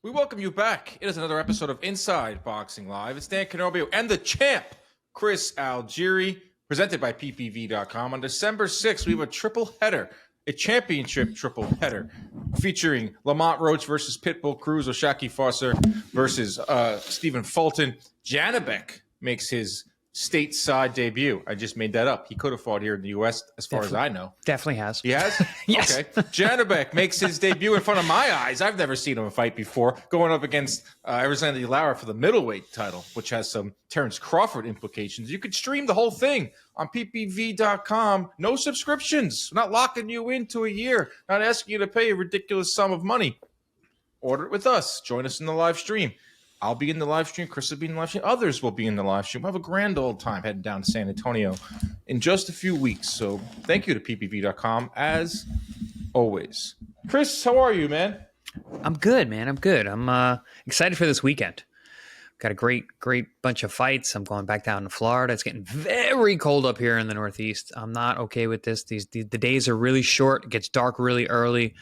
We welcome you back. It is another episode of Inside Boxing Live. It's Dan Canobio and the champ, Chris Algieri, presented by PPV.com. On December 6th, we have a triple header, a championship triple header, featuring Lamont Roach versus Pitbull Cruz, Oshaki Foster versus Stephen Fulton. Janibek makes his stateside debut. I just made that up. He could have fought here in the U.S. as far as I know. Definitely has. He has? Yes. Okay. Janibek makes his debut in front of my eyes. I've never seen him fight before, going up against Arizona Lara for the middleweight title, which has some Terrence Crawford implications. You could stream the whole thing on ppv.com. No subscriptions. Not locking you into a year. Not asking you to pay a ridiculous sum of money. Order it with us. Join us in the live stream. I'll be in the live stream. Chris will be in the live stream. Others will be in the live stream. We'll have a grand old time heading down to San Antonio in just a few weeks. So thank you to ppv.com as always. Chris, how are you, man? I'm good, man. I'm good. I'm excited for this weekend. Got a great bunch of fights. I'm going back down to Florida. It's getting very cold up here in the Northeast. I'm not okay with this. The days are really short. It gets dark really early.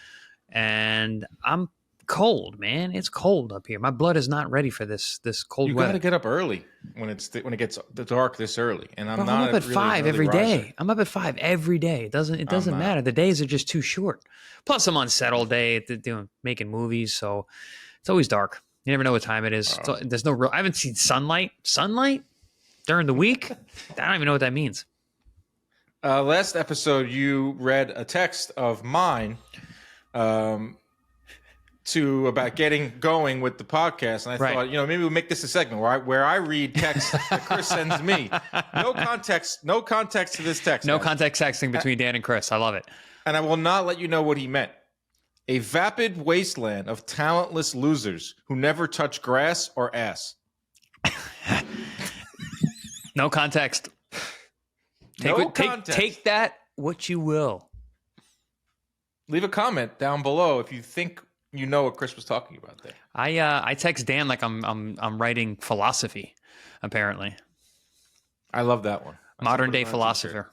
And I'm cold, man. It's cold up here. My blood is not ready for this cold weather. You got to get up early when it gets dark this early, and I'm up at 5 every day. I'm up at 5 every day. It doesn't matter. The days are just too short. Plus, I'm on set all day making movies, so it's always dark. You never know what time it is. There's no real. I haven't seen sunlight during the week. I don't even know what that means. Last episode, you read a text of mine. About getting going with the podcast, and I thought, maybe we'll make this a segment where I read text that Chris sends me. No context to this text. No guys. context texting between Dan and Chris. I love it. And I will not let you know what he meant. A vapid wasteland of talentless losers who never touch grass or ass. No context. Take that what you will. Leave a comment down below if you think you know what Chris was talking about there. I text Dan like I'm writing philosophy, apparently. I love that one. Modern day philosopher.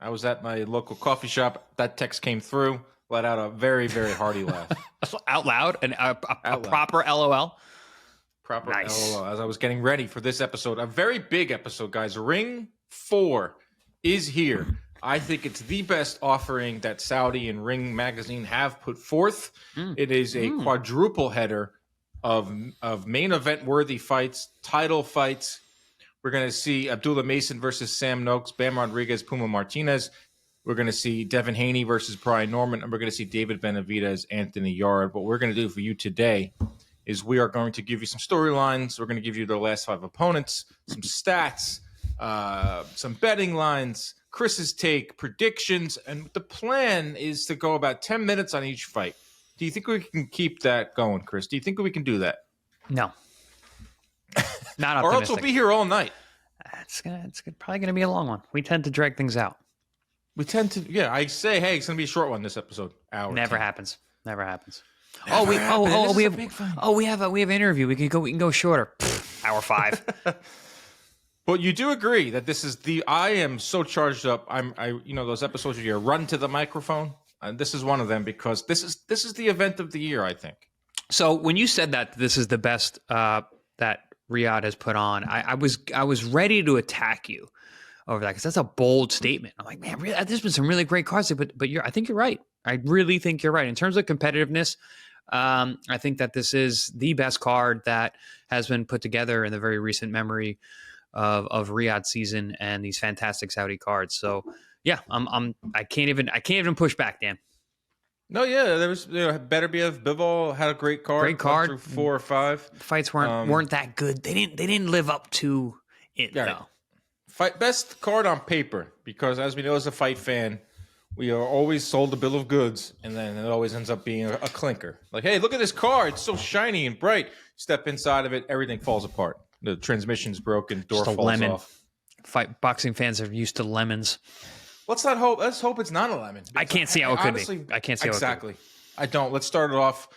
I was at my local coffee shop. That text came through. Let out a very, very hearty laugh. Out loud? A proper LOL? Proper nice. LOL. As I was getting ready for this episode. A very big episode, guys. Ring 4 is here. I think it's the best offering that Saudi and Ring Magazine have put forth. It is a quadruple header of main event worthy fights, title fights. We're going to see Abdullah Mason versus Sam Noakes, Bam Rodriguez, Puma Martinez. We're going to see Devin Haney versus Brian Norman, and we're going to see David Benavidez, Anthony Yarde. What we're going to do for you today is we are going to give you some storylines. We're going to give you the last 5 opponents, some stats, some betting lines, Chris's take, predictions, and the plan is to go about 10 minutes on each fight. Do you think we can keep that going, Chris? Do you think we can do that? No. Not optimistic. Or else we'll be here all night. It's probably going to be a long one. We tend to drag things out. We tend to, I say, hey, it's going to be a short one this episode. Never happens. We have an interview. We can go shorter. Hour 5. But you do agree that this is I am so charged up. Those episodes where you run to the microphone. And this is one of them because this is the event of the year, I think. So when you said that this is the best that Riyadh has put on, I was ready to attack you over that because that's a bold statement. I'm like, man, there's been some really great cards, but I think you're right. I really think you're right in terms of competitiveness. I think that this is the best card that has been put together in the very recent memory of Riyadh season and these fantastic Saudi cards. So yeah, I can't even push back, Dan. No, yeah, there was Beterbiev, Bivol had a great card. Great card. Through 4 or 5 fights weren't that good. They didn't live up to it though. Best card on paper because as we know as a fight fan, we are always sold a bill of goods, and then it always ends up being a clinker. Like, hey, look at this card; it's so shiny and bright. Step inside of it, everything falls apart. The transmission's broken, door falls off. Boxing fans are used to lemons. Let's hope it's not a lemon. I can't see how it could be. I can't see how exactly. It could be. I don't. Let's start it off.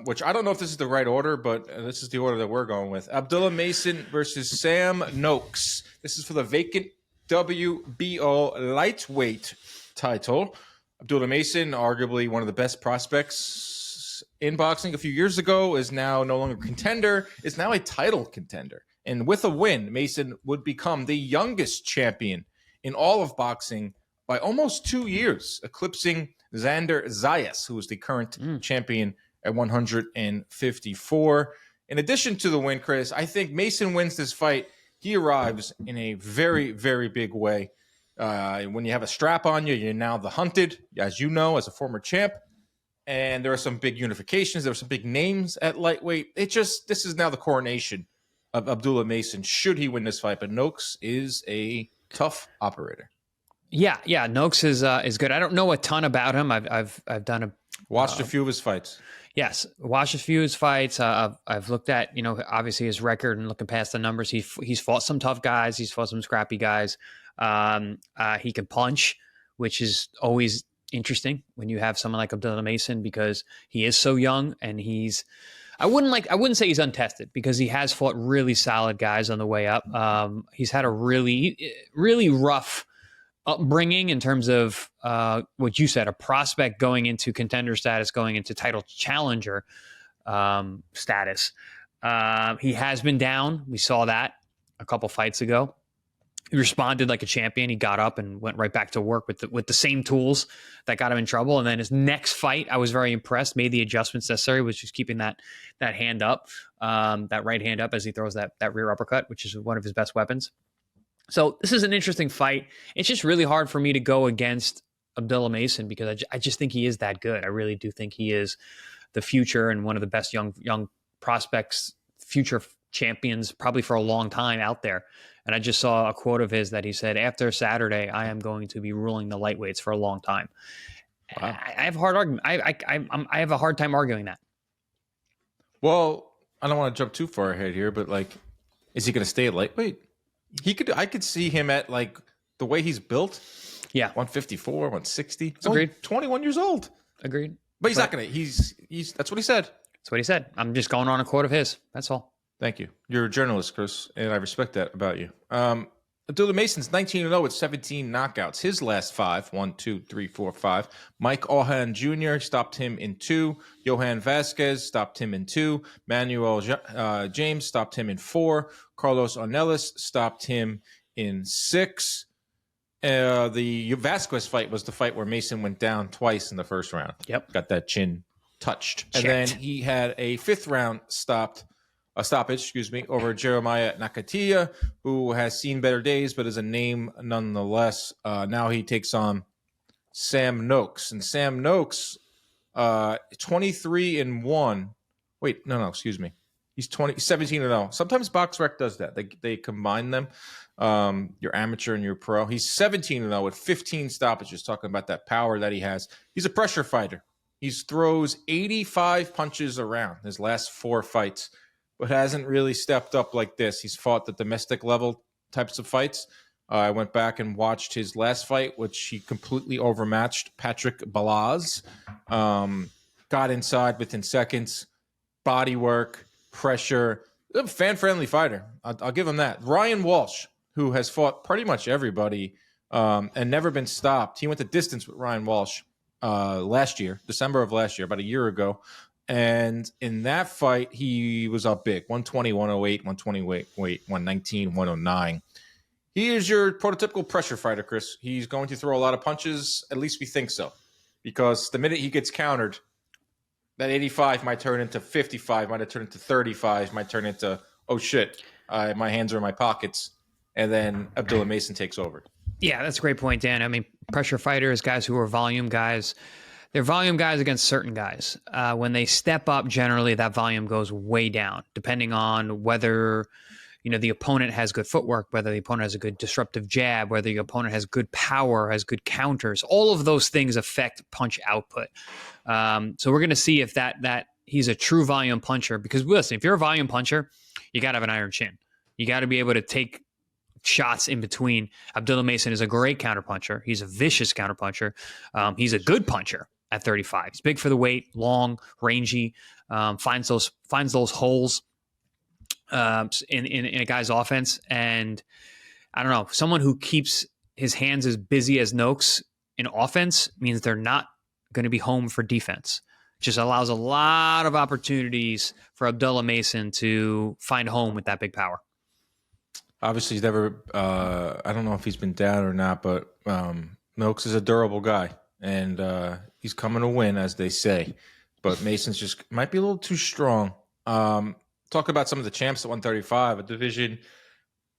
Which I don't know if this is the right order, but this is the order that we're going with. Abdullah Mason versus Sam Noakes. This is for the vacant WBO lightweight title. Abdullah Mason, arguably one of the best prospects in boxing a few years ago is now no longer a contender, is now a title contender. And with a win, Mason would become the youngest champion in all of boxing by almost 2 years, eclipsing Xander Zayas, who is the current champion at 154. In addition to the win, Chris, I think Mason wins this fight. He arrives in a very, very big way. When you have a strap on you, you're now the hunted, as you know, as a former champ. And there are some big unifications. There are some big names at lightweight. This is now the coronation of Abdullah Mason, should he win this fight. But Noakes is a tough operator. Yeah, Noakes is good. I don't know a ton about him. I've done watched a few of his fights. Yes, watched a few of his fights. I've looked at, obviously his record and looking past the numbers. He's fought some tough guys. He's fought some scrappy guys. He can punch, which is always interesting when you have someone like Abdullah Mason, because he is so young and I wouldn't say he's untested, because he has fought really solid guys on the way up. He's had a really, really rough upbringing in terms of what you said, a prospect going into contender status, going into title challenger status. He has been down. We saw that a couple fights ago. He responded like a champion. He got up and went right back to work with the same tools that got him in trouble. And then his next fight, I was very impressed, made the adjustments necessary, was just keeping that hand up, that right hand up as he throws that rear uppercut, which is one of his best weapons. So this is an interesting fight. It's just really hard for me to go against Abdullah Mason, because I just think he is that good. I really do think he is the future and one of the best young prospects, future champions, probably for a long time out there. And I just saw a quote of his that he said, after Saturday, I am going to be ruling the lightweights for a long time. Wow. I have a hard argument. I have a hard time arguing that. Well, I don't want to jump too far ahead here, but is he going to stay at lightweight? I could see him at the way he's built. Yeah. 154, 160. He's Agreed. only 21 years old. Agreed. But he's not going to, that's what he said. That's what he said. I'm just going on a quote of his. That's all. Thank you. You're a journalist, Chris, and I respect that about you. Abdullah Mason's 19-0 with 17 knockouts. His last 5, 1, 2, 3, 4, 5. Mike Alhan Jr. stopped him in 2. Johan Vasquez stopped him in 2. Manuel James stopped him in 4. Carlos Ornelas stopped him in 6. The Vasquez fight was the fight where Mason went down twice in the first round. Yep. Got that chin touched. And then he had a 5th round stoppage, over Jeremiah Nakatiya, who has seen better days, but is a name nonetheless. Now he takes on Sam Noakes. And Sam Noakes, 23-1. Wait, no, excuse me. He's 17-0. Sometimes BoxRec does that. They combine them, your amateur and your pro. He's 17-0 with 15 stoppages, talking about that power that he has. He's a pressure fighter. He throws 85 punches around his last 4 fights, but hasn't really stepped up like this. He's fought the domestic level types of fights. I went back and watched his last fight, which he completely overmatched Patrick Balaz. Got inside within seconds, body work, pressure. A fan-friendly fighter. I'll give him that. Ryan Walsh, who has fought pretty much everybody and never been stopped. He went the distance with Ryan Walsh last year, December of last year, about a year ago. And in that fight, he was up big. 120, 108, 120, 119, 109. He is your prototypical pressure fighter, Chris. He's going to throw a lot of punches. At least we think so. Because the minute he gets countered, that 85 might turn into 55, might have turned into 35, might turn into, oh shit, my hands are in my pockets. And then Abdullah Mason takes over. Yeah, that's a great point, Dan. I mean, pressure fighters, guys who are volume guys, they're volume guys against certain guys. When they step up, generally that volume goes way down, depending on whether the opponent has good footwork, whether the opponent has a good disruptive jab, whether the opponent has good power, has good counters. All of those things affect punch output. So we're going to see if that he's a true volume puncher. Because listen, if you're a volume puncher, you got to have an iron chin. You got to be able to take shots in between. Abdullah Mason is a great counterpuncher. He's a vicious counterpuncher. He's a good puncher at 35. He's big for the weight, long, rangy, finds those holes in a guy's offense. And I don't know, someone who keeps his hands as busy as Noakes in offense means they're not going to be home for defense. Just allows a lot of opportunities for Abdullah Mason to find home with that big power. Obviously, he's never. I don't know if he's been down or not, but Noakes is a durable guy, and he's coming to win, as they say. But Mason's just might be a little too strong. Talk about some of the champs at 135, a division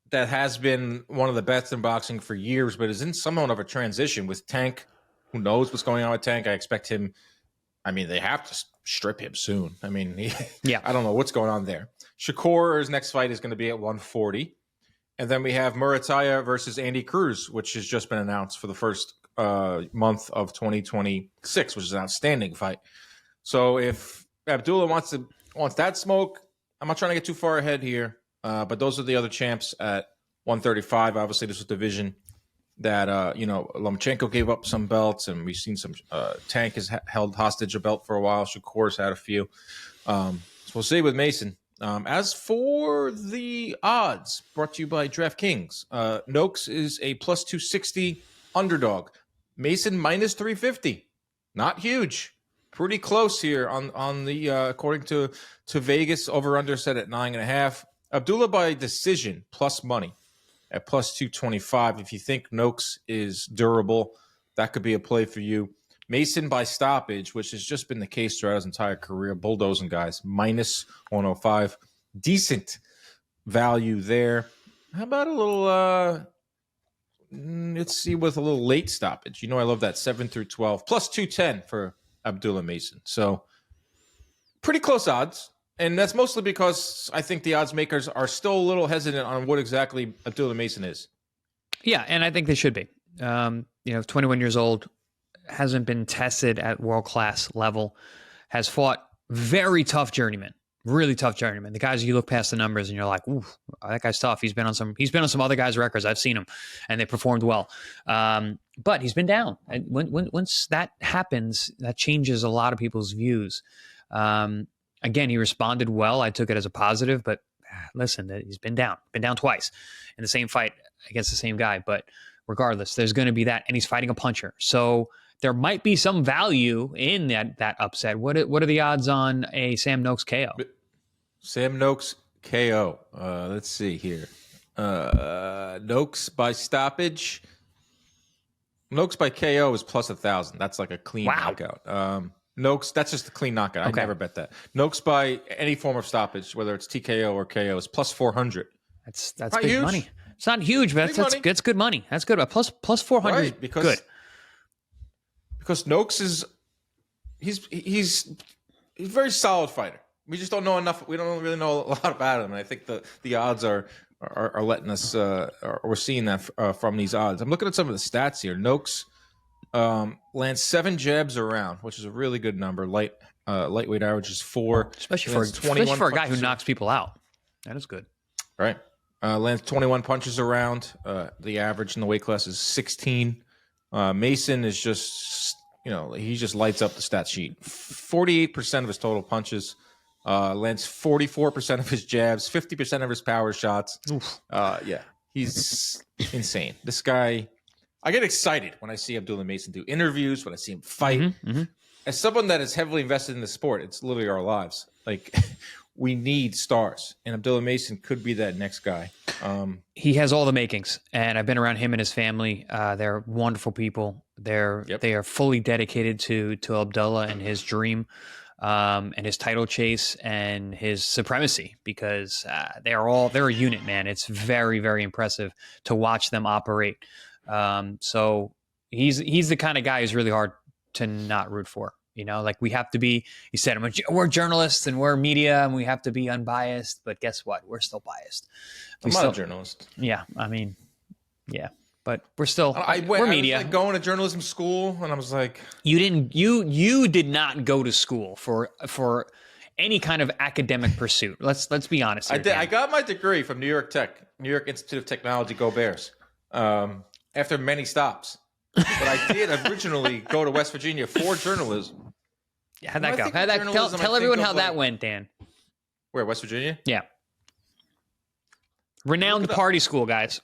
that has been one of the best in boxing for years, but is in somewhat of a transition with Tank. Who knows what's going on with Tank? I expect him. I mean, they have to strip him soon. I mean, I don't know what's going on there. Shakur, his next fight is going to be at 140. And then we have Murataya versus Andy Cruz, which has just been announced for the first month of 2026, which is an outstanding fight. So if Abdullah wants that smoke, I'm not trying to get too far ahead here, but those are the other champs at 135. Obviously, this is a division that Lomachenko gave up some belts, and we've seen some. Tank has held hostage a belt for a while. Shakur's had a few. So we'll see with Mason. As for the odds, brought to you by DraftKings, Noakes is a plus 260 underdog. Mason minus 350. Not huge. Pretty close here on the according to Vegas, over under set at 9.5. Abdullah by decision plus money at plus 225. If you think Noakes is durable, that could be a play for you. Mason by stoppage, which has just been the case throughout his entire career, bulldozing guys, minus 105. Decent value there. How about a little, let's see, with a little late stoppage. You know I love that, 7 through 12. Plus 210 for Abdullah Mason. So pretty close odds. And that's mostly because I think the odds makers are still a little hesitant on what exactly Abdullah Mason is. Yeah, and I think they should be. 21 years old, hasn't been tested at world-class level, has fought very tough journeymen, really tough journeymen. The guys, you look past the numbers and you're like, ooh, that guy's tough. He's been on some other guys' records. I've seen him, and they performed well. But he's been down. And once that happens, that changes a lot of people's views. Again, he responded well. I took it as a positive, but listen, he's been down twice in the same fight against the same guy. But regardless, there's going to be that, and he's fighting a puncher. So there might be some value in that upset. What are the odds on a Sam Noakes KO? Sam Noakes KO. Let's see here. Noakes by stoppage. Noakes by KO is plus 1,000. That's like a clean knockout. Noakes, that's just a clean knockout. Okay. I never bet that. Noakes by any form of stoppage, whether it's TKO or KO, is plus 400. That's big huge money. It's not huge, but that's good money. That's good. Plus 400. Right, good. Because Noakes is he's a very solid fighter. We just don't know enough. We don't really know a lot about him, and I think the odds are letting us. We're seeing that from these odds. I'm looking at some of the stats here. Noakes lands 7 jabs around, which is a really good number. Lightweight average is 4, especially for a guy who knocks people out. That is good. Right. Lands 21 punches around. The average in the weight class is 16. Mason is just, he just lights up the stat sheet. 48% of his total punches. Lands 44% of his jabs, 50% of his power shots. He's insane. This guy, I get excited when I see Abdullah Mason do interviews, when I see him fight. Mm-hmm. As someone that is heavily invested in the sport, it's literally our lives. Like, we need stars, and Abdullah Mason could be that next guy. He has all the makings, and I've been around him and his family. They're wonderful people. They are fully dedicated to Abdullah and his dream, and his title chase and his supremacy, because they're a unit, man. It's very, very impressive to watch them operate. So he's the kind of guy who's really hard to not root for. Like we have to be, he said, we're journalists and we're media and we have to be unbiased, but guess what? We're still biased. I'm not a journalist. Yeah. I mean, yeah, but we're still, we're media. I was going to journalism school and I was like, you did not go to school for any kind of academic pursuit. Let's be honest here, I got my degree from New York Institute of Technology, Go Bears, after many stops. But I did originally go to West Virginia for journalism. How'd that go? Tell everyone how that went, Dan. Where, West Virginia? Yeah. Renowned party school, guys.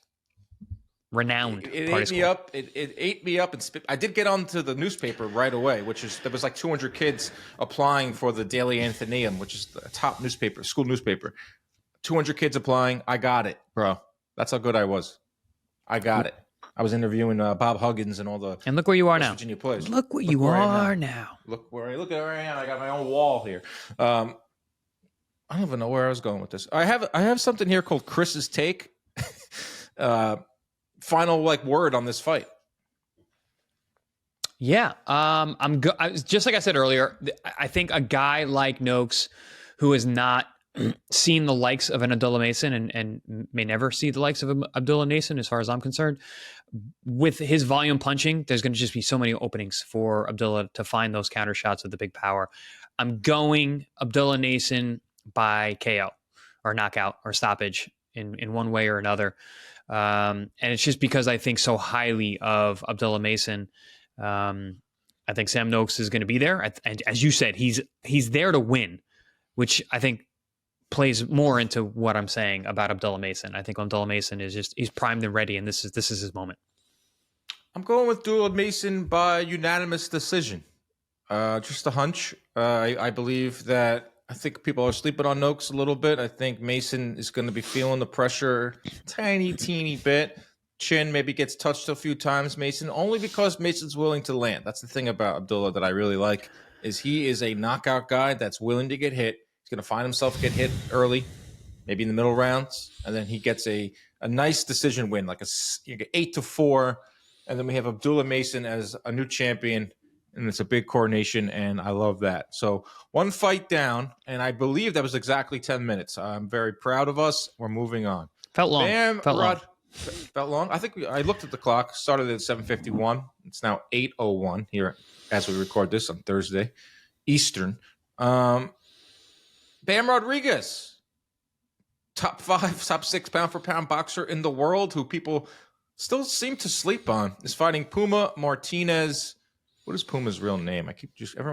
renowned It party ate me school. up. It ate me up, and I did get onto the newspaper right away, there was like 200 kids applying for the Daily Athenaeum, which is the top newspaper, school newspaper. 200 kids applying. I got it, bro. That's how good I was. I got it. I was interviewing Bob Huggins and all the And look where you are West now. Virginia players. Look where you are now. Look where I am. I got my own wall here. I don't even know where I was going with this. I have something here called Chris's take. Final word on this fight. Yeah, just like I said earlier. I think a guy like Noakes, who has not seen the likes of an Abdullah Mason and may never see the likes of Abdullah Mason, as far as I'm concerned, with his volume punching, there's going to just be so many openings for Abdullah to find those counter shots with the big power. I'm going Abdullah Mason by KO or knockout or stoppage in one way or another. And it's just because I think so highly of Abdullah Mason. I think Sam Noakes is going to be there. And as you said, he's there to win, which I think plays more into what I'm saying about Abdullah Mason. I think Abdullah Mason he's primed and ready, and this is his moment. I'm going with Abdullah Mason by unanimous decision. Just a hunch. I believe that I think people are sleeping on Noakes a little bit. I think Mason is going to be feeling the pressure teeny bit. Chin maybe gets touched a few times, Mason, only because Mason's willing to land. That's the thing about Abdullah that I really like, is he is a knockout guy that's willing to get hit. He's going to find himself get hit early, maybe in the middle rounds, and then he gets a nice decision win, like 8-4. And then we have Abdullah Mason as a new champion, and it's a big coronation, and I love that. So one fight down, and I believe that was exactly 10 minutes. I'm very proud of us. We're moving on. Felt long. Felt long. I think I looked at the clock. Started at 7:51. It's now 8:01 here as we record this on Thursday, Eastern. Bam Rodriguez, top 5, top 6 pound for pound boxer in the world, who people still seem to sleep on, is fighting Puma Martinez. What is Puma's real name?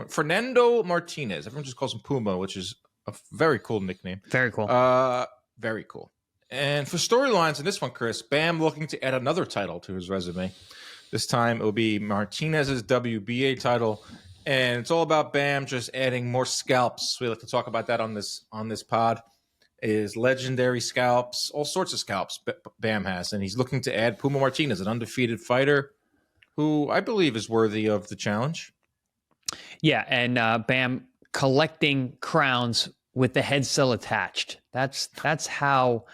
Fernando Martinez. Everyone just calls him Puma, which is a very cool nickname. Very cool. Very cool. And for storylines in this one, Chris, Bam looking to add another title to his resume. This time it will be Martinez's WBA title. And it's all about Bam just adding more scalps. We like to talk about that on this pod. Is legendary scalps, all sorts of scalps Bam has. And he's looking to add Puma Martinez, an undefeated fighter who I believe is worthy of the challenge. Yeah, and Bam collecting crowns with the head still attached. That's how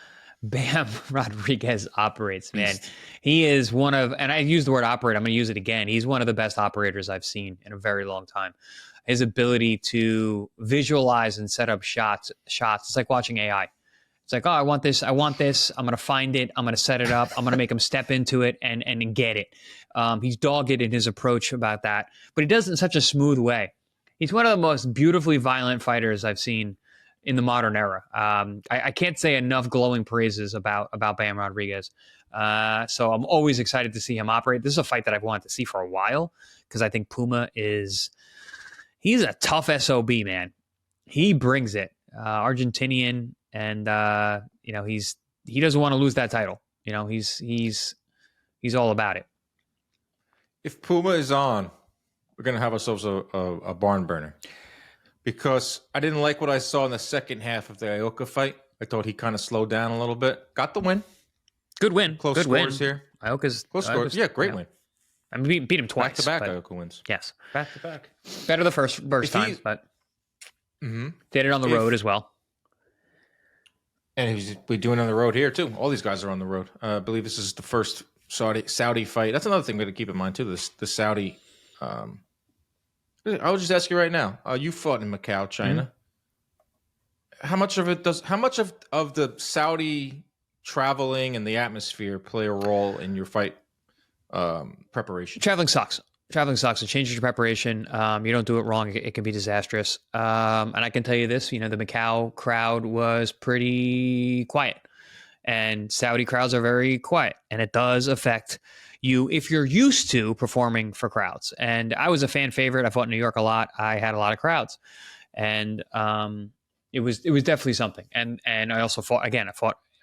Bam Rodriguez operates, man. He is one of, and I use the word operate, I'm going to use it again. He's one of the best operators I've seen in a very long time. His ability to visualize and set up shots. It's like watching AI. It's like, oh, I want this. I'm going to find it. I'm going to set it up. I'm going to make him step into it and get it. He's dogged in his approach about that, but he does it in such a smooth way. He's one of the most beautifully violent fighters I've seen in the modern era. I can't say enough glowing praises about Bam Rodriguez. So I'm always excited to see him operate. This is a fight that I've wanted to see for a while because I think Puma he's a tough SOB, man. He brings it. Argentinian, and he doesn't want to lose that title. He's all about it. If Puma is on, we're going to have ourselves a barn burner. Because I didn't like what I saw in the second half of the Ioka fight. I thought he kind of slowed down a little bit. Got the win. Good win. Close Good scores win. here. Ioka's close scores. Yeah, great win. I mean, beat him twice. Back-to-back Ioka wins. Yes. Back-to-back. Better the first times, but did it on the road as well. And we're doing it on the road here, too. All these guys are on the road. I believe this is the first Saudi fight. That's another thing we got to keep in mind, too. The Saudi... I'll just ask you right now. You fought in Macau, China. Mm-hmm. How much of the Saudi traveling and the atmosphere play a role in your fight preparation? Traveling sucks. It changes your preparation. You don't do it wrong, it can be disastrous. And I can tell you this, the Macau crowd was pretty quiet. And Saudi crowds are very quiet. And it does affect you if you're used to performing for crowds. And I was a fan favorite. I fought in New York a lot. I had a lot of crowds. And it was definitely something. And I also fought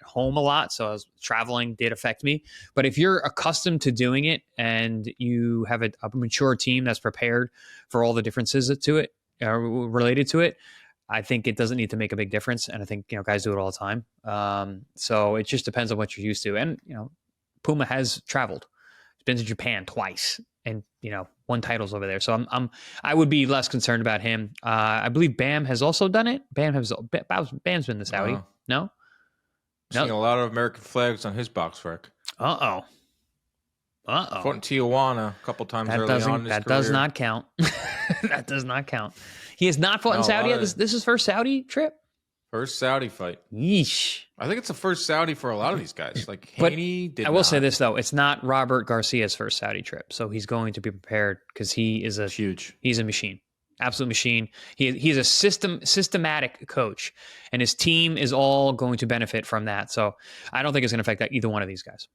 home a lot, so I was traveling did affect me. But if you're accustomed to doing it and you have a mature team that's prepared for all the differences to it, related to it, I think it doesn't need to make a big difference. And I think, guys do it all the time. So it just depends on what you're used to. And, Puma has traveled. He's been to Japan twice and, won titles over there. So I would be less concerned about him. I believe Bam has also done it. Bam's been the Saudi. No? Seeing a lot of American flags on his box wreck. Fought in Tijuana a couple times early on in his career. That does not count. That does not count. He has not fought in Saudi yet. This is his first Saudi trip? First Saudi fight. Yeesh. I think it's the first Saudi for a lot of these guys. Like Haney did. I will say this though, it's not Robert Garcia's first Saudi trip, so he's going to be prepared because he is He's a machine, absolute machine. He's a systematic coach, and his team is all going to benefit from that. So I don't think it's going to affect either one of these guys.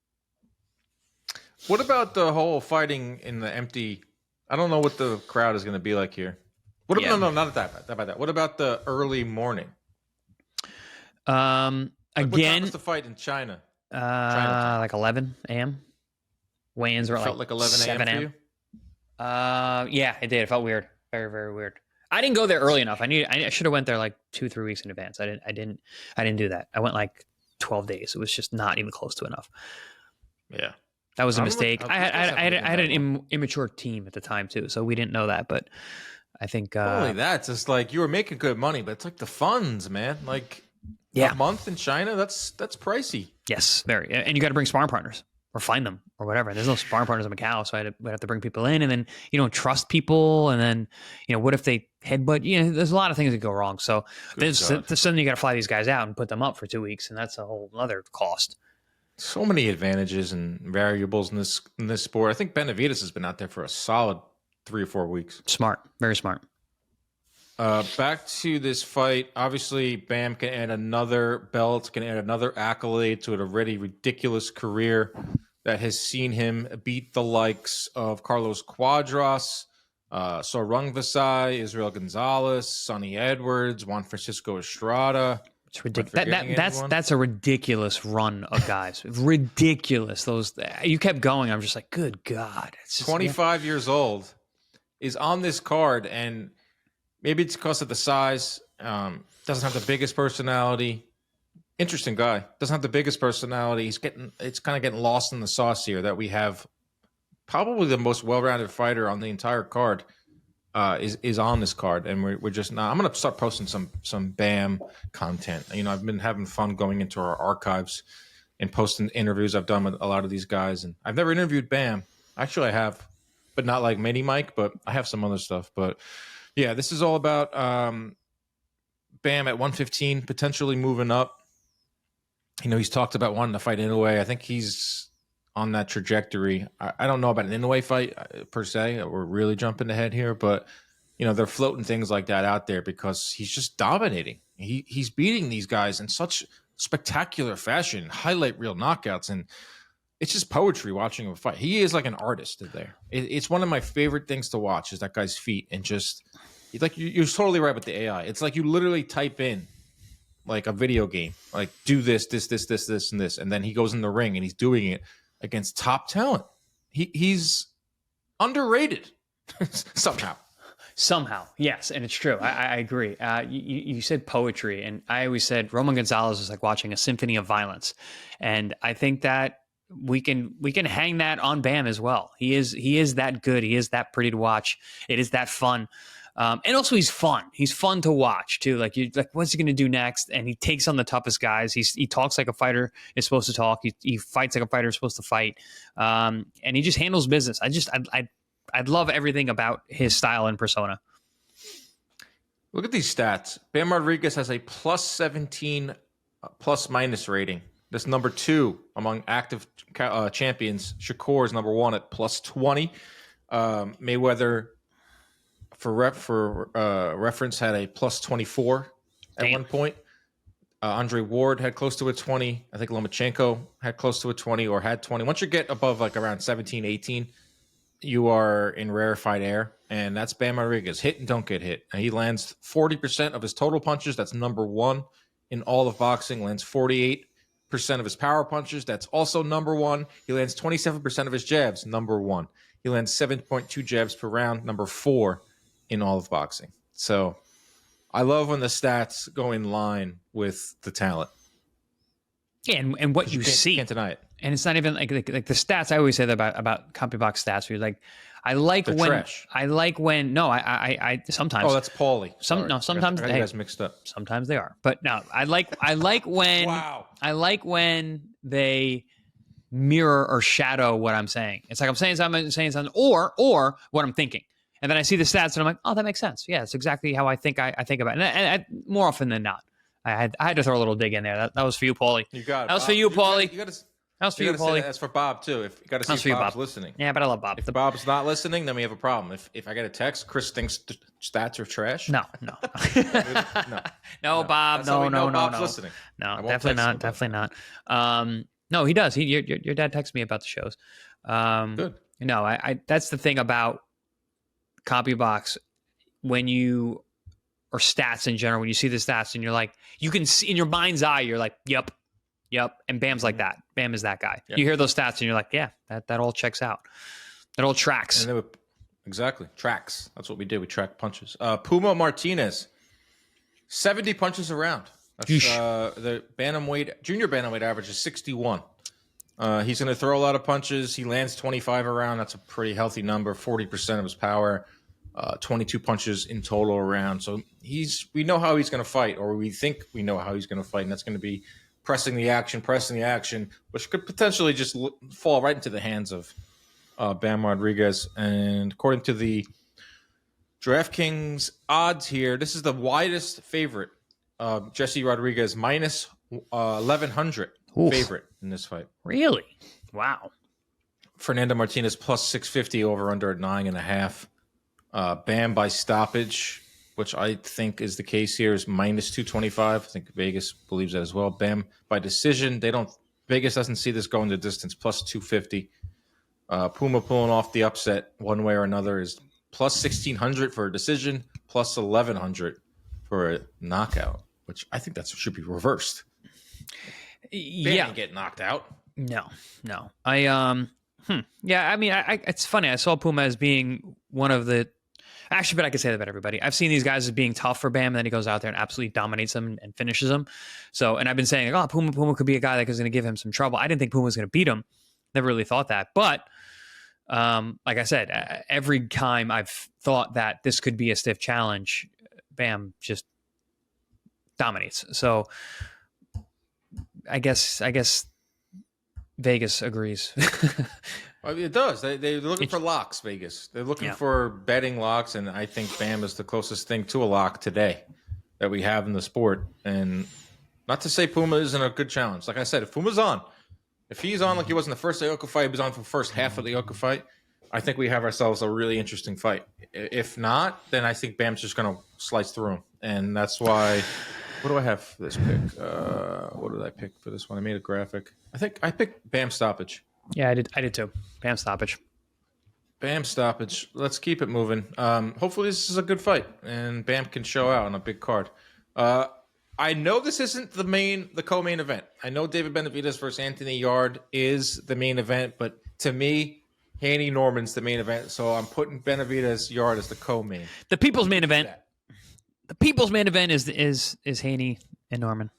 What about the whole fighting in the empty? I don't know what the crowd is going to be like here. No, not that bad. What about the early morning? Again, what time was the fight in China? Like 11 a.m. Weigh-ins were felt like 11 a.m. for you? Yeah, it did. It felt weird, very, very weird. I didn't go there early enough. I should have went there like 2-3 weeks in advance. I didn't do that. I went like 12 days. It was just not even close to enough. Yeah, that was a mistake. I had an immature team at the time too, so we didn't know that. But I think only that's just like you were making good money, but it's like the funds, man. Like. Yeah. A month in China, that's pricey. Yes, very. And you got to bring sparring partners or find them or whatever. And there's no sparring partners in Macau, so we'd have to bring people in, and then you don't trust people, and then what if they headbutt? There's a lot of things that go wrong. So suddenly you got to fly these guys out and put them up for 2 weeks, and that's a whole other cost. So many advantages and variables in this sport. I think Benavidez has been out there for a solid 3 or 4 weeks. Smart, very smart. Back to this fight. Obviously, Bam can add another belt, can add another accolade to an already ridiculous career that has seen him beat the likes of Carlos Cuadras, Sorung Vasai, Israel Gonzalez, Sonny Edwards, Juan Francisco Estrada. It's ridiculous. That's a ridiculous run of guys. Ridiculous. You kept going. I'm just like, good God. It's just, 25 years old, is on this card, and maybe it's because of the size. Doesn't have the biggest personality. Interesting guy. Doesn't have the biggest personality. It's kind of getting lost in the sauce here that we have probably the most well-rounded fighter on the entire card is on this card, and we're just not. I'm going to start posting some Bam content. I've been having fun going into our archives and posting interviews I've done with a lot of these guys, and I've never interviewed Bam. Actually, I have, but not like Mini Mike, but I have some other stuff, but. Yeah, this is all about Bam at 115, potentially moving up. He's talked about wanting to fight Inoue. I think he's on that trajectory. I don't know about an Inoue fight per se. We're really jumping ahead here, but they're floating things like that out there because he's just dominating. He's beating these guys in such spectacular fashion, highlight reel knockouts, and it's just poetry watching him fight. He is like an artist there. It's one of my favorite things to watch is that guy's feet, and just like you're totally right with the AI. It's like you literally type in like a video game, like do this, and this, and then he goes in the ring and he's doing it against top talent. He's underrated somehow. Yes, and it's true. I agree. You said poetry, and I always said Roman Gonzalez is like watching a symphony of violence, and I think that. We can hang that on Bam as well. He is that good. He is that pretty to watch. It is that fun. And also he's fun. He's fun to watch too. Like what's he going to do next? And he takes on the toughest guys. He talks like a fighter is supposed to talk. He fights like a fighter is supposed to fight. And he just handles business. I'd love everything about his style and persona. Look at these stats. Bam Rodriguez has a plus 17 plus minus rating. That's number 2 among active champions. Shakur is number 1 at plus 20. Mayweather, for reference, had a plus 24 at one point. Andre Ward had close to a 20. I think Lomachenko had close to a 20 or had 20. Once you get above like around 17, 18, you are in rarefied air. And that's Bam Rodriguez. Hit and don't get hit. And he lands 40% of his total punches. That's number 1 in all of boxing. Lands 48% of his power punches. That's also number one. He lands 27% of his jabs, number one. He lands 7.2 jabs per round, number 4 in all of boxing. So I love when the stats go in line with the talent. Yeah, and what you see. Can't deny it. And it's not even like the stats. I always say that about CompuBox stats. Where you're like, I like when sometimes. Oh, that's Paulie. Sometimes I got you guys mixed up. Sometimes they are, but no, I like when wow. I like when they mirror or shadow what I'm saying. It's like I'm saying something, or what I'm thinking, and then I see the stats and I'm like, oh, that makes sense. Yeah, it's exactly how I think about it. And more often than not, I had to throw a little dig in there. That was for you, Paulie. You got it. That was for you, Paulie. That was for you, Paulie. That's for Bob too. If you got to see if Bob's listening. Yeah, but I love Bob. If Bob's not listening, then we have a problem. If I get a text, Chris thinks stats are trash. No, Bob. No. Bob's listening. No, definitely not. No, he does. Your dad texts me about the shows. Good. No, I that's the thing about CompuBox when you or stats in general. When you see the stats and you're like, you can see in your mind's eye, you're like, yep. And Bam's like that. Bam is that guy. Yep. You hear those stats and you're like, yeah, that all checks out. That all tracks. Exactly. Tracks. That's what we do. We track punches. Puma Martinez, 70 punches a round. That's, the junior bantamweight average is 61. He's going to throw a lot of punches. He lands 25 a round. That's a pretty healthy number. 40% of his power. 22 punches in total around. So we know how he's going to fight, or we think we know how he's going to fight, and that's going to be pressing the action, which could potentially just fall right into the hands of Bam Rodriguez. And according to the DraftKings odds here, this is the widest favorite. Jesse Rodriguez minus 1,100 favorite in this fight. Really? Wow. Fernando Martinez plus 650 over under at 9.5. Bam by stoppage, which I think is the case here, is minus 225. I think Vegas believes that as well. Bam by decision. Vegas doesn't see this going the distance, plus 250. Puma pulling off the upset one way or another is plus 1,600 for a decision, plus 1,100 for a knockout, which I think that should be reversed. Yeah. Bam get knocked out. No. Yeah, I mean, it's funny. I saw Puma as being one of the. Actually, but I could say that about everybody. I've seen these guys as being tough for Bam, and then he goes out there and absolutely dominates them and finishes them. So, and I've been saying, like, Puma could be a guy that is going to give him some trouble. I didn't think Puma was going to beat him. Never really thought that. But, like I said, every time I've thought that this could be a stiff challenge, Bam just dominates. So, I guess Vegas agrees. It does. They're looking for locks, Vegas. They're looking for betting locks, and I think Bam is the closest thing to a lock today that we have in the sport. And not to say Puma isn't a good challenge. Like I said, if Puma's on, if he's on like he was in the first Ioka fight, he was on for the first half of the Ioka fight, I think we have ourselves a really interesting fight. If not, then I think Bam's just going to slice through him. And that's why... What do I have for this pick? What did I pick for this one? I made a graphic. I think I picked Bam stoppage. Yeah, I did too. Bam stoppage. Let's keep it moving. Hopefully this is a good fight, and Bam can show out on a big card. I know this isn't the co-main event. I know David Benavidez versus Anthony Yarde is the main event, but to me, Haney Norman's the main event, so I'm putting Benavidez Yarde as the co-main. The people's main event. The people's main event is Haney and Norman.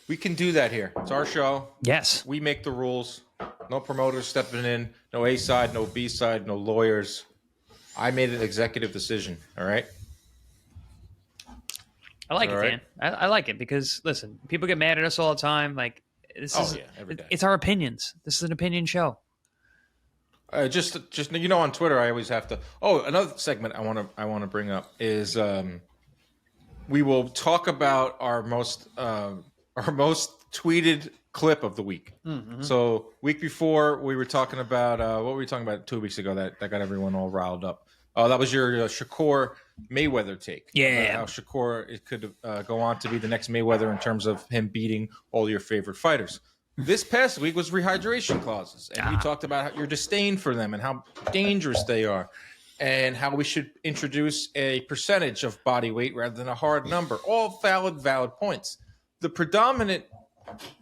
We can do that here. It's our show. Yes. We make the rules. No promoters stepping in. No A side, no B side, no lawyers. I made an executive decision. All right. I like it, Dan. I like it because listen, people get mad at us all the time. Like every day. It's our opinions. This is an opinion show. Just on Twitter, I always have to. Oh, another segment I want to bring up is we will talk about our most tweeted clip of the week. Mm-hmm. So week before we were talking about what were we talking about 2 weeks ago that got everyone all riled up. That was your Shakur Mayweather take. Yeah, how Shakur could go on to be the next Mayweather in terms of him beating all your favorite fighters. This past week was rehydration clauses, and you talked about your disdain for them and how dangerous they are, and how we should introduce a percentage of body weight rather than a hard number. All valid points. The predominant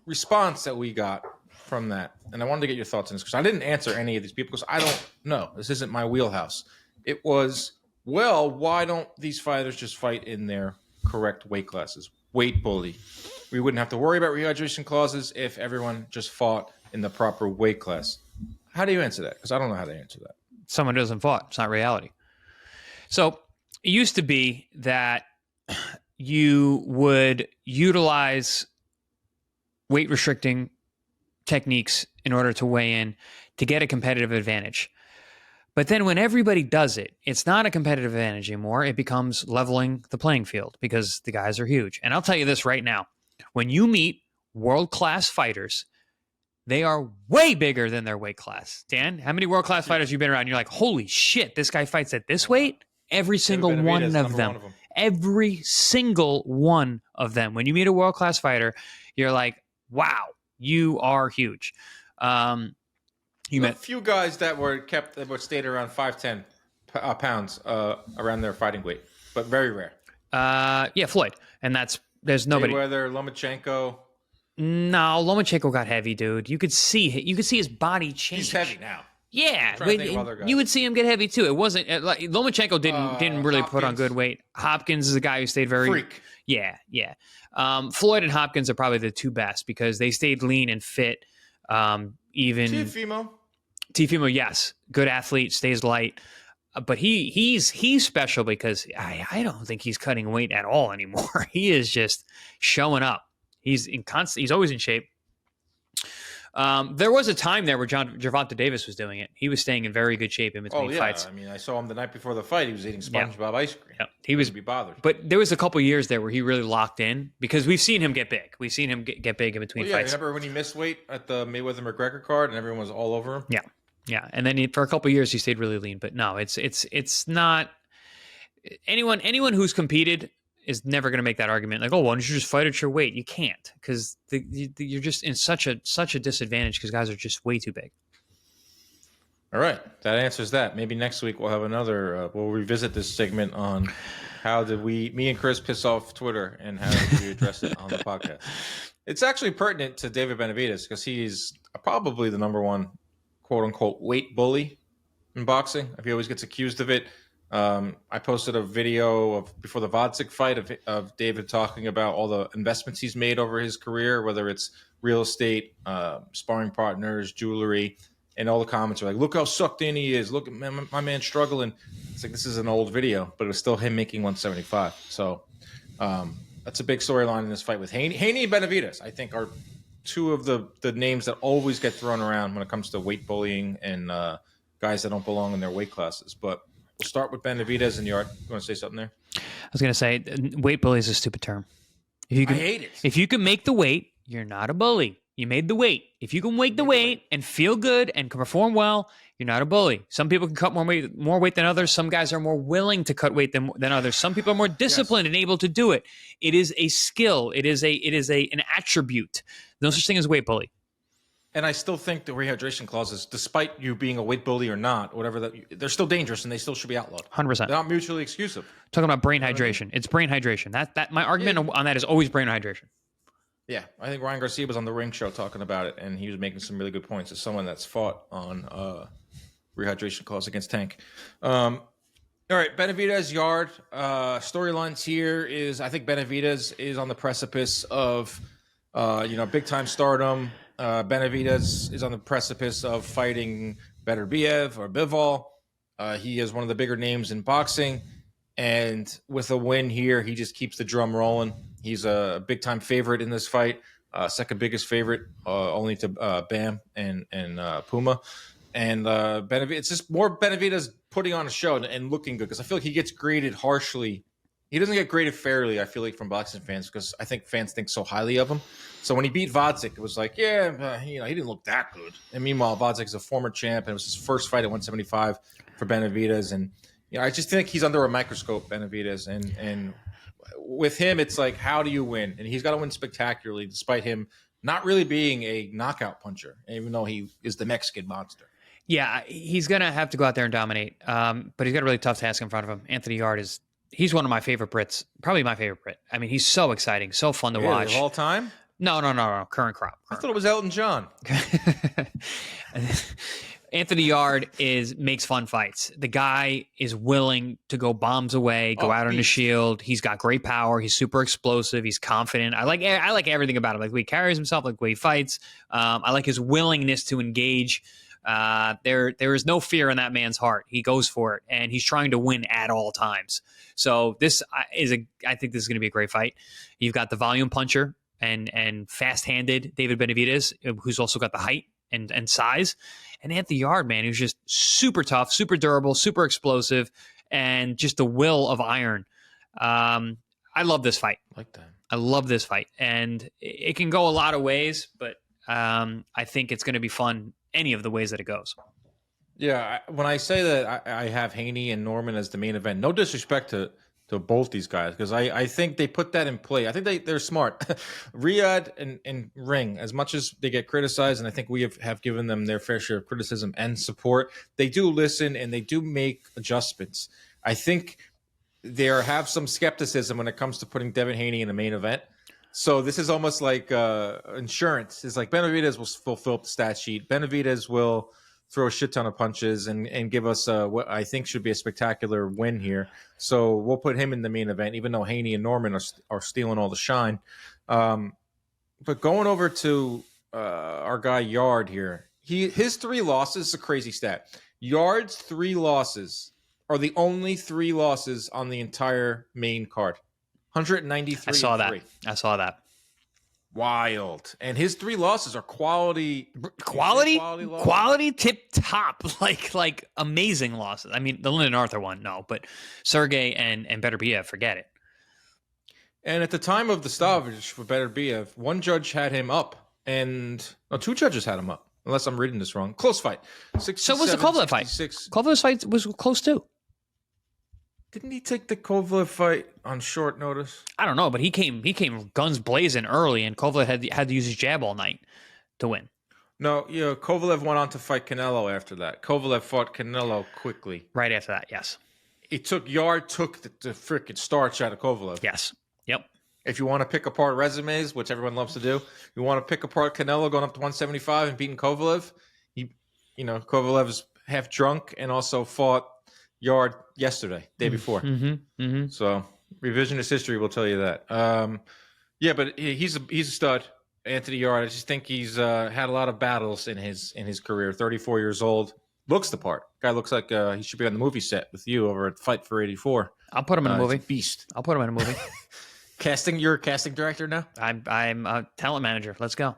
response that we got from that, and I wanted to get your thoughts on this because I didn't answer any of these people because I don't know. This isn't my wheelhouse. It was, well, why don't these fighters just fight in their correct weight classes? Weight bully. We wouldn't have to worry about rehydration clauses if everyone just fought in the proper weight class. How do you answer that? Because I don't know how to answer that. Someone doesn't fought. It's not reality. So it used to be that you would utilize weight restricting techniques in order to weigh in to get a competitive advantage. But then when everybody does it, it's not a competitive advantage anymore. It becomes leveling the playing field because the guys are huge. And I'll tell you this right now. When you meet world-class fighters, they are way bigger than their weight class. Dan, how many world-class fighters you've been around? You're like, holy shit, this guy fights at this weight? Every single one of them. Every single one of them. When you meet a world-class fighter, you're like, wow, you are huge. You met a few guys that stayed around 5'10" pounds around their fighting weight, but very rare. Yeah, Floyd, and there's nobody. Mayweather, Lomachenko. No, Lomachenko got heavy, dude. You could see his body change. He's heavy now. Yeah, you would see him get heavy too. It wasn't like Lomachenko didn't really put on good weight. Hopkins is a guy who stayed very freak. Yeah. Floyd and Hopkins are probably the two best because they stayed lean and fit. Even Teofimo, yes, good athlete, stays light, but he's special because I don't think he's cutting weight at all anymore. He is just showing up. He's always in shape. There was a time there where Gervonta Davis was doing it. He was staying in very good shape in between fights. I mean, I saw him the night before the fight. He was eating SpongeBob ice cream. Yeah. He was be bothered. But there was a couple years there where he really locked in because we've seen him get big. We've seen him get big in between fights. Remember when he missed weight at the Mayweather-McGregor card and everyone was all over him? Yeah. And then for a couple years he stayed really lean. But no, it's not anyone who's competed is never going to make that argument. Like, oh, why don't you just fight at your weight? You can't because you're just in such a disadvantage because guys are just way too big. All right, that answers that. Maybe next week we'll have another. We'll revisit this segment on how did me and Chris piss off Twitter and how did we address it on the podcast. It's actually pertinent to David Benavidez because he's probably the number one quote unquote weight bully in boxing. He always gets accused of it. I posted a video before the Vodzik fight of David talking about all the investments he's made over his career, whether it's real estate, sparring partners, jewelry, and all the comments are like, look how sucked in he is. Look at my man struggling. It's like, this is an old video, but it was still him making 175. So that's a big storyline in this fight with Haney. Haney and Benavidez, I think, are two of the names that always get thrown around when it comes to weight bullying and guys that don't belong in their weight classes. But we'll start with Benavidez and Yarde. You want to say something there? I was going to say weight bully is a stupid term. I hate it. If you can make the weight, you're not a bully. You made the weight. If you can make the weight and feel good and can perform well, you're not a bully. Some people can cut more weight than others. Some guys are more willing to cut weight than others. Some people are more disciplined and able to do it. It is a skill. It is an attribute. No such thing as weight bully. And I still think the rehydration clauses, despite you being a weight bully or not, whatever, they're still dangerous and they still should be outlawed. 100%. They're not mutually exclusive. Talking about brain hydration. It's brain hydration. That my argument on that is always brain hydration. Yeah, I think Ryan Garcia was on the Ring Show talking about it, and he was making some really good points as someone that's fought on rehydration clause against Tank. All right, Benavidez, Yarde. Storylines here is I think Benavidez is on the precipice of big-time stardom. Benavidez is on the precipice of fighting Beterbiev or Bivol. He is one of the bigger names in boxing, and with a win here, he just keeps the drum rolling. He's a big-time favorite in this fight, second biggest favorite, only to Bam and Puma. And Benavidez, it's just more Benavidez putting on a show and looking good because I feel like he gets graded harshly. He doesn't get graded fairly, I feel like, from boxing fans because I think fans think so highly of him. So when he beat Vodzik, it was like, he didn't look that good. And meanwhile, Vodzik is a former champ, and it was his first fight at 175 for Benavidez. And I just think he's under a microscope, Benavidez. And with him, it's like, how do you win? And he's got to win spectacularly, despite him not really being a knockout puncher, even though he is the Mexican monster. Yeah, he's going to have to go out there and dominate. But he's got a really tough task in front of him. Anthony Yarde he's one of my favorite Brits, probably my favorite Brit. I mean, he's so exciting, so fun to watch. Of all time? No. Current crop. I thought it was Elton John. Anthony Yarde makes fun fights. The guy is willing to go bombs away, go out on the shield. He's got great power. He's super explosive. He's confident. I like everything about him. Like the way he carries himself, like the way he fights. I like his willingness to engage. There is no fear in that man's heart. He goes for it, and he's trying to win at all times. So I think this is going to be a great fight. You've got the volume puncher and fast-handed David Benavidez, who's also got the height and size. And Anthony Yarde, man, who's just super tough, super durable, super explosive, and just the will of iron. I love this fight. I like that. I love this fight. And it can go a lot of ways, but I think it's going to be fun any of the ways that it goes. Yeah, when I say that I have Haney and Norman as the main event, no disrespect to both these guys, because I think they put that in play. I think they're smart. Riyadh and Ring, as much as they get criticized, and I think we have given them their fair share of criticism and support, they do listen and they do make adjustments. I think they have some skepticism when it comes to putting Devin Haney in the main event. So this is almost like insurance. It's like Benavidez will fulfill the stat sheet. Benavidez will throw a shit ton of punches and give us what I think should be a spectacular win here. So we'll put him in the main event, even though Haney and Norman are stealing all the shine. But going over to our guy Yarde here, his 3 losses is a crazy stat. Yarde's 3 losses are the only 3 losses on the entire main card. 193. I saw that. Wild. And his 3 losses are quality tip top, like amazing losses. I mean, the Lyndon Arthur one, no, but Sergey and Beterbiev, forget it. And at the time of the stoppage for Beterbiev, one judge had him up, and 2 judges had him up, unless I'm reading this wrong. Close fight. So was the Kovalev fight. Kovalev's fight was close too. Didn't he take the Kovalev fight on short notice? I don't know, but he came guns blazing early, and Kovalev had to use his jab all night to win. No, Kovalev went on to fight Canelo after that. Kovalev fought Canelo quickly. Right after that, yes. Yarde took the freaking starch out of Kovalev. Yes. Yep. If you want to pick apart resumes, which everyone loves to do, you want to pick apart Canelo going up to 175 and beating Kovalev. Kovalev is half drunk and also fought Yarde yesterday, day before. So revisionist history will tell you that. But he's a stud, Anthony Yarde. I just think he's had a lot of battles in his career. 34 years old, looks the part. Guy looks like he should be on the movie set with you over at Fight for 84. I'll put him in a movie. Beast. I'll put him in a movie. You're a casting director now? I'm a talent manager. Let's go.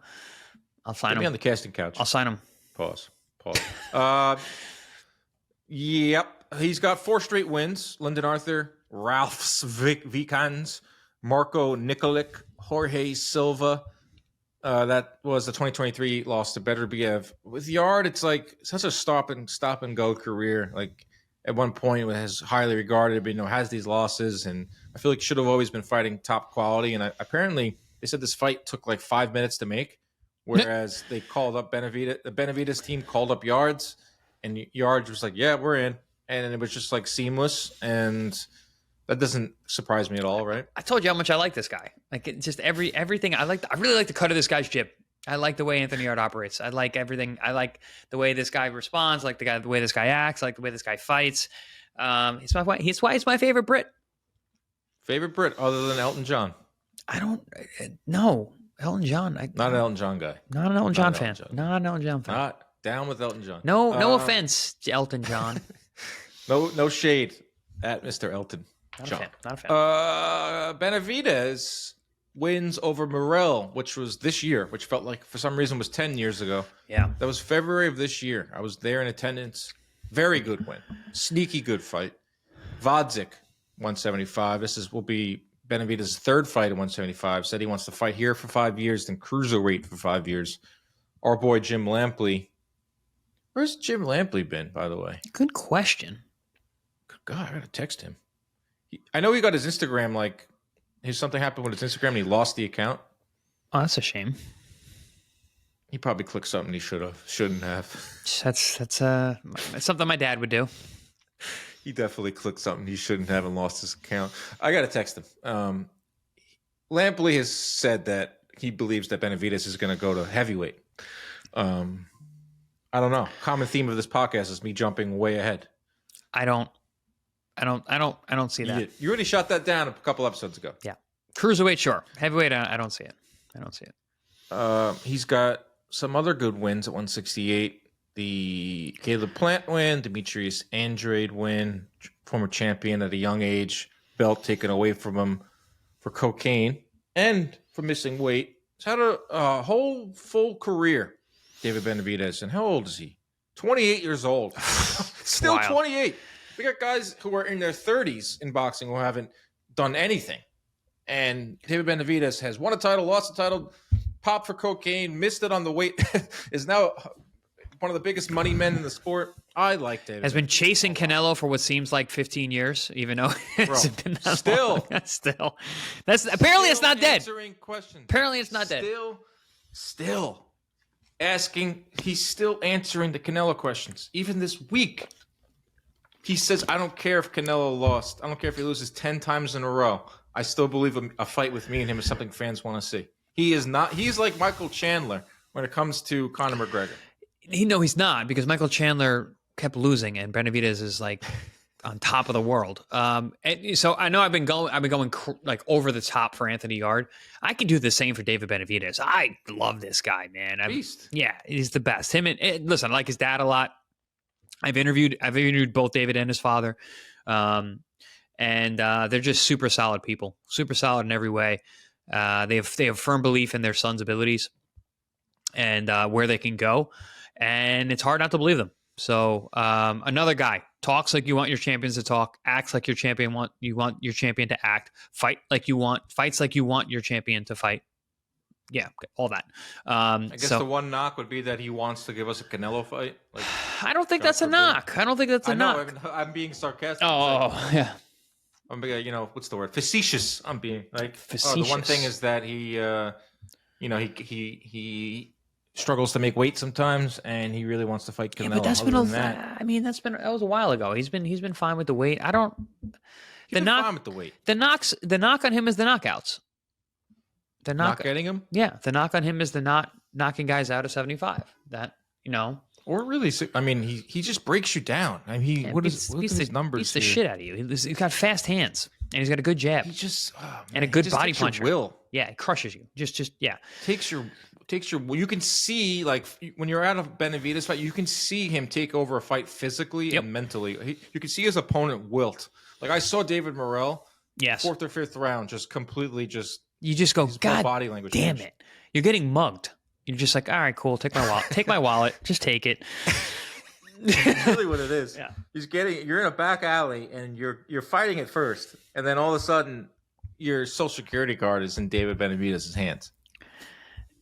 I'll sign him. Be on the casting couch. I'll sign him. Pause. Yep. He's got 4 straight wins. Lyndon Arthur, Ralphs Vikans, Marco Nikolic, Jorge Silva. That was the 2023 loss to Beterbiev. With Yarde, it's like such a stop and go career. Like at one point, it was highly regarded, but has these losses, and I feel like should have always been fighting top quality. And apparently, they said this fight took like 5 minutes to make, whereas they called up Benavidez. The Benavidez team called up Yarde's, and Yarde was like, "Yeah, we're in." And it was just like seamless, and that doesn't surprise me at all, right? I told you how much I like this guy. Like just everything. I really like the cut of this guy's jib. I like the way Anthony Yarde operates. I like everything. I like the way this guy responds. I like the way this guy acts. I like the way this guy fights. It's why it's my favorite Brit. Favorite Brit other than Elton John? I don't know. Elton John. Not an Elton John guy. Not an Elton John fan. Not an Elton John fan. Not down with Elton John. No offense to Elton John. No shade at Mr. Elton John. Not a fan. Benavidez wins over Morrell, which was this year, which felt like for some reason was 10 years ago. Yeah. That was February of this year. I was there in attendance. Very good win. Sneaky good fight. Vodzik, 175. Will be Benavidez' 3rd fight at 175. Said he wants to fight here for 5 years, then cruiserweight for 5 years. Our boy Jim Lampley. Where's Jim Lampley been, by the way? Good question. God, I gotta text him. I know he got his Instagram, something happened with his Instagram and he lost the account. Oh, that's a shame. He probably clicked something he shouldn't have. That's something my dad would do. He definitely clicked something he shouldn't have and lost his account. I gotta text him. Lampley has said that he believes that Benavidez is going to go to heavyweight. I don't know. Common theme of this podcast is me jumping way ahead. I don't see that. You already shot that down a couple episodes ago. Yeah. Cruiserweight, sure. Heavyweight, I don't see it. He's got some other good wins at 168. The Caleb Plant win, Demetrius Andrade win, former champion at a young age, belt taken away from him for cocaine and for missing weight. He's had a whole full career, David Benavidez. And how old is he? 28 years old. Still wild. 28. We got guys who are in their 30s in boxing who haven't done anything. And David Benavidez has won a title, lost a title, popped for cocaine, missed it on the weight, is now one of the biggest money men in the sport. I like David. Has been chasing Canelo for what seems like 15 years, even though it's been that still. Long. Still. Apparently it's not dead. Answering questions. Apparently it's not dead. Still asking. He's still answering the Canelo questions. Even this week, he says, I don't care if Canelo lost. I don't care if he loses 10 times in a row. I still believe a fight with me and him is something fans want to see. He is not. He's like Michael Chandler when it comes to Conor McGregor. No, he's not, because Michael Chandler kept losing and Benavidez is like on top of the world. And so I know I've been going like over the top for Anthony Yarde. I can do the same for David Benavidez. I love this guy, man. Beast. Yeah, he's the best. Him and listen, I like his dad a lot. I've interviewed both David and his father. And they're just super solid people, super solid in every way. They have firm belief in their son's abilities and where they can go. And it's hard not to believe them. So another guy talks like you want your champions to talk, acts like your champion want your champion to act, fights like you want your champion to fight. Yeah, all that. I guess the one knock would be that he wants to give us a Canelo fight. Like, I don't think that's a knock. I don't think that's a knock. I'm being sarcastic. Oh, yeah. I'm being, what's the word? Facetious. I'm being like facetious. The one thing is that he struggles to make weight sometimes, and he really wants to fight Canelo. Yeah, but that's been that was a while ago. He's been fine with the weight. Fine with the weight. The knock on him is the knockouts. Not getting him? Yeah, the knock on him is the not knocking guys out of 75. Or really, he just breaks you down. I mean, what is his numbers? Beats the shit out of you. He's got fast hands and he's got a good jab. And a good body puncher. Will. Yeah, it crushes you. Just yeah. Takes your. You can see, like, when you're at a Benavidez fight, you can see him take over a fight physically and mentally. You can see his opponent wilt. Like, I saw David Morrell. Yes. 4th or 5th round, just completely You just go, God body language damn it. You're getting mugged. You're just like, all right, cool. Take my wallet. Take my wallet. Just take it. That's really what it is. Yeah. You're in a back alley and you're fighting at first, and then all of a sudden your social security card is in David Benavidez's hands.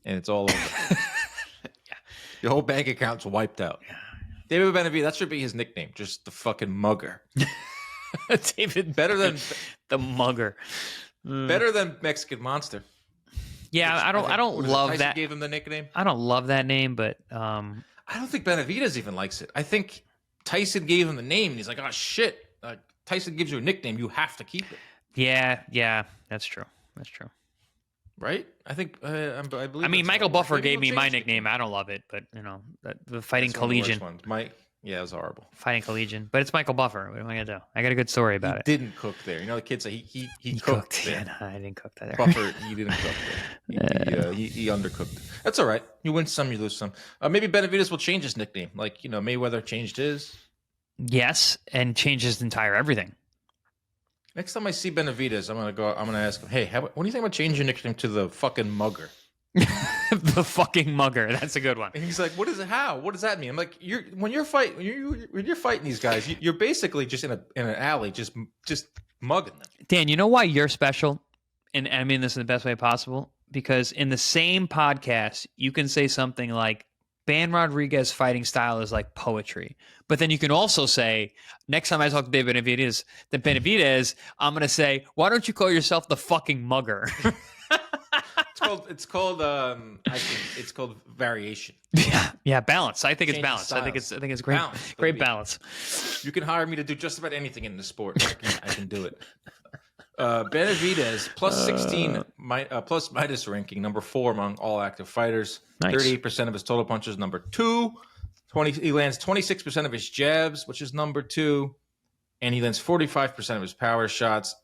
And it's all over. Yeah. Your whole bank account's wiped out. Yeah. David Benavidez, that should be his nickname, just the fucking mugger. David, better than the mugger. Better than Mexican Monster. Yeah, I don't love Tyson that. Gave him the nickname. I don't love that name, but I don't think Benavidez even likes it. I think Tyson gave him the name, and he's like, "Oh shit!" Tyson gives you a nickname, you have to keep it. Yeah, that's true. Right? I think I believe. I mean, Michael Buffer gave me my nickname. I don't love it, but the Fighting Collegian. Yeah, it was horrible. Fighting Collegian, but it's Michael Buffer. What am I gonna do? I got a good story about it. He didn't cook there. The kids say he cooked there. Yeah, I didn't cook there. Buffer, he didn't cook there. He undercooked. That's all right. You win some, you lose some. Maybe Benavidez will change his nickname, like Mayweather changed his. Yes, and change his entire everything. Next time I see Benavidez, I'm gonna ask him, hey, what do you think about changing your nickname to the fucking mugger? The fucking mugger. That's a good one. And he's like, what is it? How? What does that mean? I'm like, when you're fighting these guys, you're basically just in an alley, just mugging them. Dan, you know why you're special? And I mean this in the best way possible, because in the same podcast, you can say something like, Ban Rodriguez fighting style is like poetry. But then you can also say, next time I talk to David Benavidez, I'm going to say, why don't you call yourself the fucking mugger? It's called variation. Yeah, balance. I think it's balance. Styles. I think it's great. Great balance. You can hire me to do just about anything in the sport. I can do it. Benavidez plus 16 plus minus ranking, number 4 among all active fighters. Nice. 38% of his total punches, number 2. He lands 26% of his jabs, which is number 2, and he lands 45% of his power shots.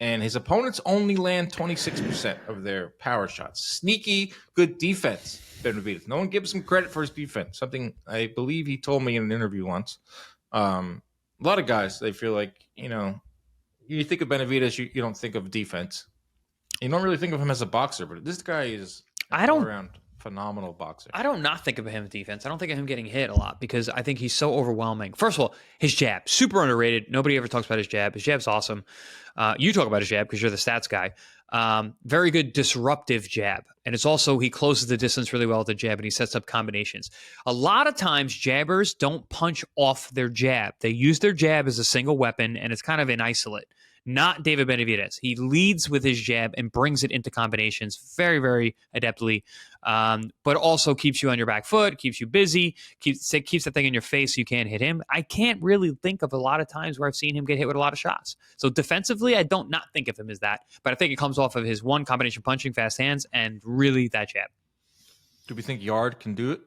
And his opponents only land 26% of their power shots. Sneaky, good defense, Benavidez. No one gives him credit for his defense. Something I believe he told me in an interview once. A lot of guys, they feel like, you think of Benavidez, you don't think of defense. You don't really think of him as a boxer, but this guy is all-around phenomenal boxer. I don't not think of him as defense. I don't think of him getting hit a lot because I think he's so overwhelming. First of all, his jab, super underrated. Nobody ever talks about his jab. His jab's awesome. You talk about his jab because you're the stats guy. Very good disruptive jab. And it's also, he closes the distance really well with the jab and he sets up combinations. A lot of times, jabbers don't punch off their jab. They use their jab as a single weapon and it's kind of in isolate. Not David Benavidez. He leads with his jab and brings it into combinations very, very adeptly, but also keeps you on your back foot, keeps you busy, keeps that thing in your face so you can't hit him. I can't really think of a lot of times where I've seen him get hit with a lot of shots. So defensively, I don't not think of him as that, but I think it comes off of his one combination punching, fast hands, and really that jab. Do we think Yarde can do it?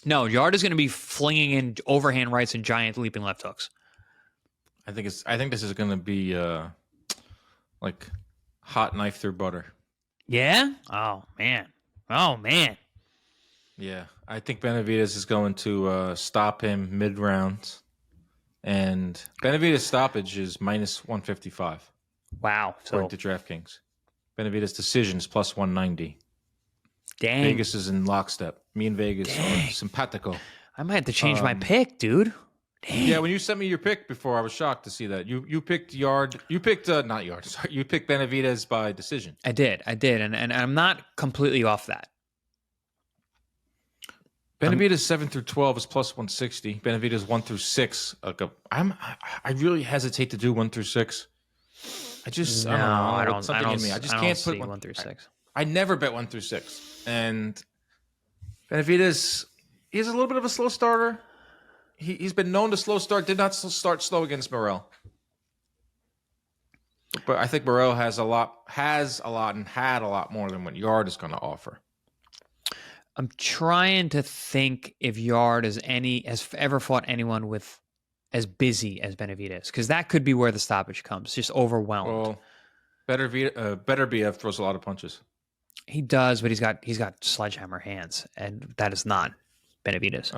No, Yarde is going to be flinging in overhand rights and giant leaping left hooks. I think this is going to be like hot knife through butter. Yeah? Oh, man. Yeah, I think Benavidez is going to stop him mid-round. And Benavidez' stoppage is minus 155. Wow. According to DraftKings. Benavidez' decision is plus 190. Dang. Vegas is in lockstep. Me and Vegas are simpatico. I might have to change my pick, dude. Dang. Yeah, when you sent me your pick before, I was shocked to see that. You picked Yarde. You picked, not Yarde, sorry. You picked Benavidez by decision. I did. And I'm not completely off that. Benavidez 7 through 12 is plus 160. Benavidez 1 through 6. I really hesitate to do 1 through 6. I just No, I don't know. I don't I just I can't don't put see 1 through 6. I never bet 1 through 6. And Benavidez, he's a little bit of a slow starter. He's been known to slow start. Did not start slow against Morrell. But I think Morrell has a lot, and had a lot more than what Yarde is going to offer. I'm trying to think if Yarde has ever fought anyone with as busy as Benavidez, because that could be where the stoppage comes. Just overwhelmed. Well, Better BF throws a lot of punches. He does, but he's got sledgehammer hands, and that is not Benavidez.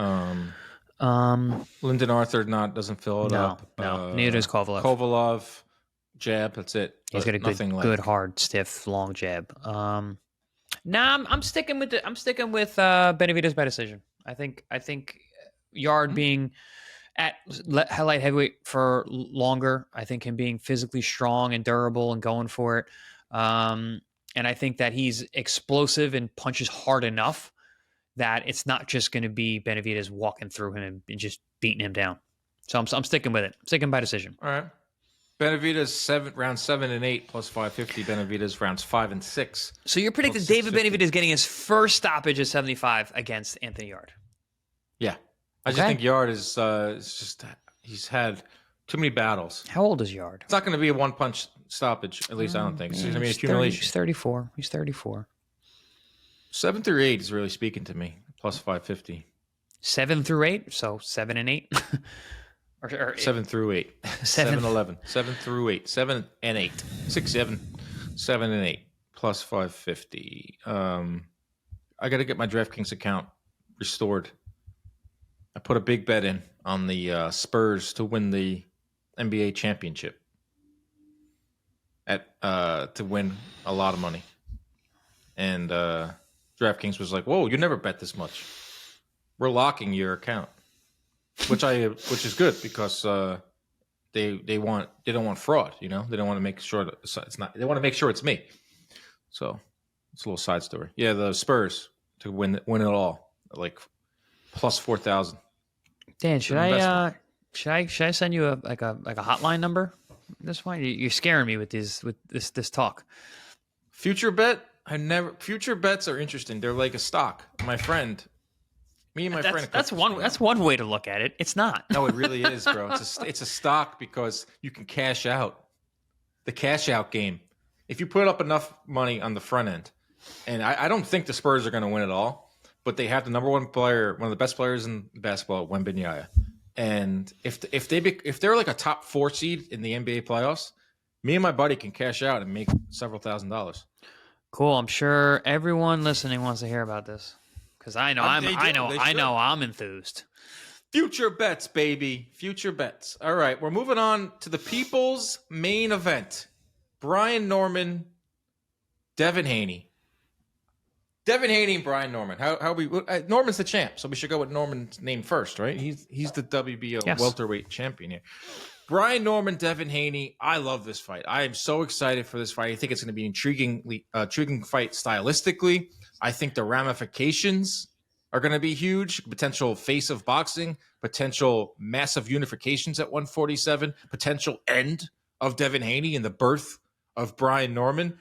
Lyndon Arthur doesn't fill it up. No, neither does Kovalev. Kovalev, jab, that's it. He's got a good, hard, stiff, long jab. I'm sticking with Benavidez by decision. I think Yarde being at light heavyweight for longer. I think him being physically strong and durable and going for it. And I think that he's explosive and punches hard enough that it's not just going to be Benavidez walking through him and just beating him down. So I'm sticking with it. I'm sticking by decision. All right. Benavidez rounds 7 and 8 plus 550. Benavidez rounds 5 and 6. So you're predicting David Benavidez getting his first stoppage at 75 against Anthony Yarde. Yeah. I just think Yarde is he's had too many battles. How old is Yarde? It's not going to be a one-punch stoppage, at least I don't think. It's going to be accumulation. He's 34. He's 34. 7 through 8 is really speaking to me, plus 550. 7 through 8? So 7 and 8? or 7 through 8. 7, 11. 7 through 8. 7 and 8. 6, 7 and 8. Plus 550. I got to get my DraftKings account restored. I put a big bet in on the Spurs to win the NBA championship. To win a lot of money. And DraftKings was like, "Whoa, you never bet this much. We're locking your account," which is good because they don't want fraud. They don't want to make sure that it's not. They want to make sure it's me. So it's a little side story. Yeah, the Spurs to win it all, like plus 4,000. Dan, should I send you a hotline number? This one, you're scaring me with this talk. Future bet. Future bets are interesting. They're like a stock. My friend, me and my friend. That's one way to look at it. It's not. No, it really is, bro. It's a stock because you can cash out. the cash out game. If you put up enough money on the front end, and I don't think the Spurs are going to win it all, but they have the number one player, one of the best players in basketball, Wembanyama. And if they're like a top 4 seed in the NBA playoffs, me and my buddy can cash out and make several $1,000s. Cool. I'm sure everyone listening wants to hear about this because I know I'm enthused. Future bets, baby. Future bets. All right, we're moving on to the people's main event. Brian Norman, Devin Haney. Devin Haney and Brian Norman. How we Norman's the champ, so we should go with Norman's name first, right? He's the WBO welterweight champion here. Brian Norman, Devin Haney. I love this fight. I am so excited for this fight. I think it's going to be an intriguing fight stylistically. I think the ramifications are going to be huge. Potential face of boxing, potential massive unifications at 147, potential end of Devin Haney and the birth of Brian Norman.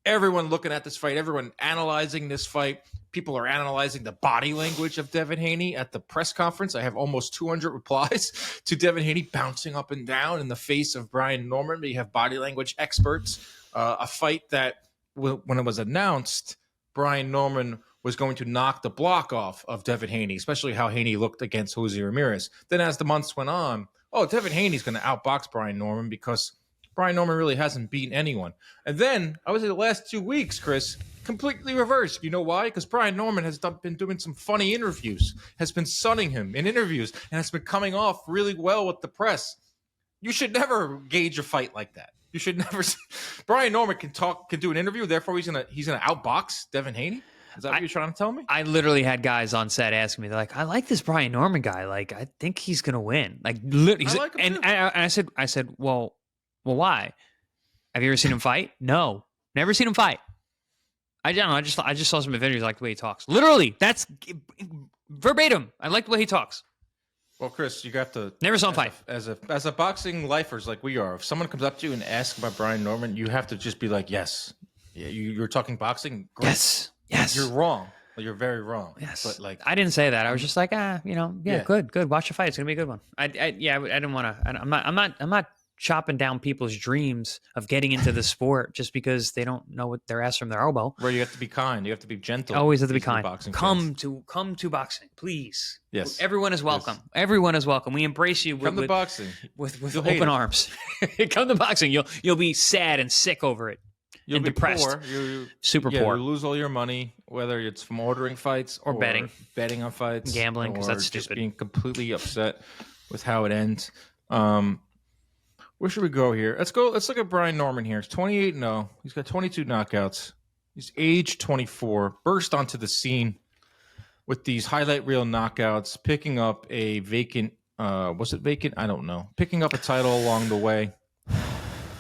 Everyone looking at this fight, everyone analyzing this fight. People are analyzing the body language of Devin Haney at the press conference. I have almost 200 replies to Devin Haney bouncing up and down in the face of Brian Norman. We have body language experts. A fight that, when it was announced, Brian Norman was going to knock the block off of Devin Haney, especially how Haney looked against Jose Ramirez. Then as the months went on, Devin Haney's going to outbox Brian Norman because Brian Norman really hasn't beaten anyone. And then, I would say the last 2 weeks, Chris, completely reversed. You know why? Because Brian Norman has been doing some funny interviews, has been sunning him in interviews, and has been coming off really well with the press. You should never gauge a fight like that. You should never. Brian Norman can do an interview, therefore he's gonna outbox Devin Haney. Is that what you're trying to tell me? I literally had guys on set asking me, they're like, I like this Brian Norman guy. Like, I think he's gonna win. Like, literally, I like him too. And I said, well, why? Have you ever seen him fight? No, never seen him fight. I don't know. I just saw some videos like the way he talks. Literally, that's verbatim. I like the way he talks. Well, Chris, you got to never saw him fight. As a boxing lifers like we are, if someone comes up to you and asks about Brian Norman, you have to just be like, yes. Yeah, you're talking boxing? Great. Yes. You're wrong. You're very wrong. Yes. But like, I didn't say that. I was just like, good. Watch the fight. It's gonna be a good one. I didn't want to. I'm not chopping down people's dreams of getting into the sport just because they don't know what their ass from their elbow. Well, you have to be kind. You have to be gentle. Always have to be kind. Come fans. to boxing, please. Yes. Everyone is welcome. Yes. Everyone is welcome. We embrace you. Come to boxing with open arms. Come to boxing. You'll be sad and sick over it. You'll be depressed. Poor. Super poor. You lose all your money, whether it's from ordering fights or betting on fights, gambling, because that's just stupid. Being completely upset with how it ends. Where should we go here? Let's look at Brian Norman here. He's 28-0. He's got 22 knockouts. He's age 24. Burst onto the scene with these highlight reel knockouts, picking up a vacant. Was it vacant? I don't know. Picking up a title along the way.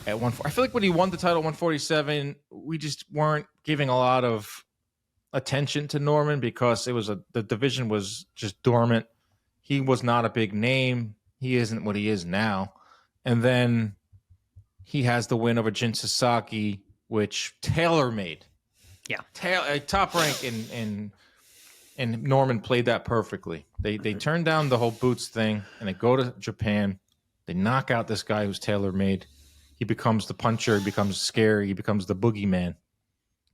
At I feel like when he won the title at 147, we just weren't giving a lot of attention to Norman because the division was just dormant. He was not a big name. He isn't what he is now. And then he has the win over Jin Sasaki, which Taylor made. Yeah, Top Rank and Norman played that perfectly. They turned down the whole boots thing and they go to Japan. They knock out this guy who's Taylor made. He becomes the puncher. He becomes scary. He becomes the boogeyman.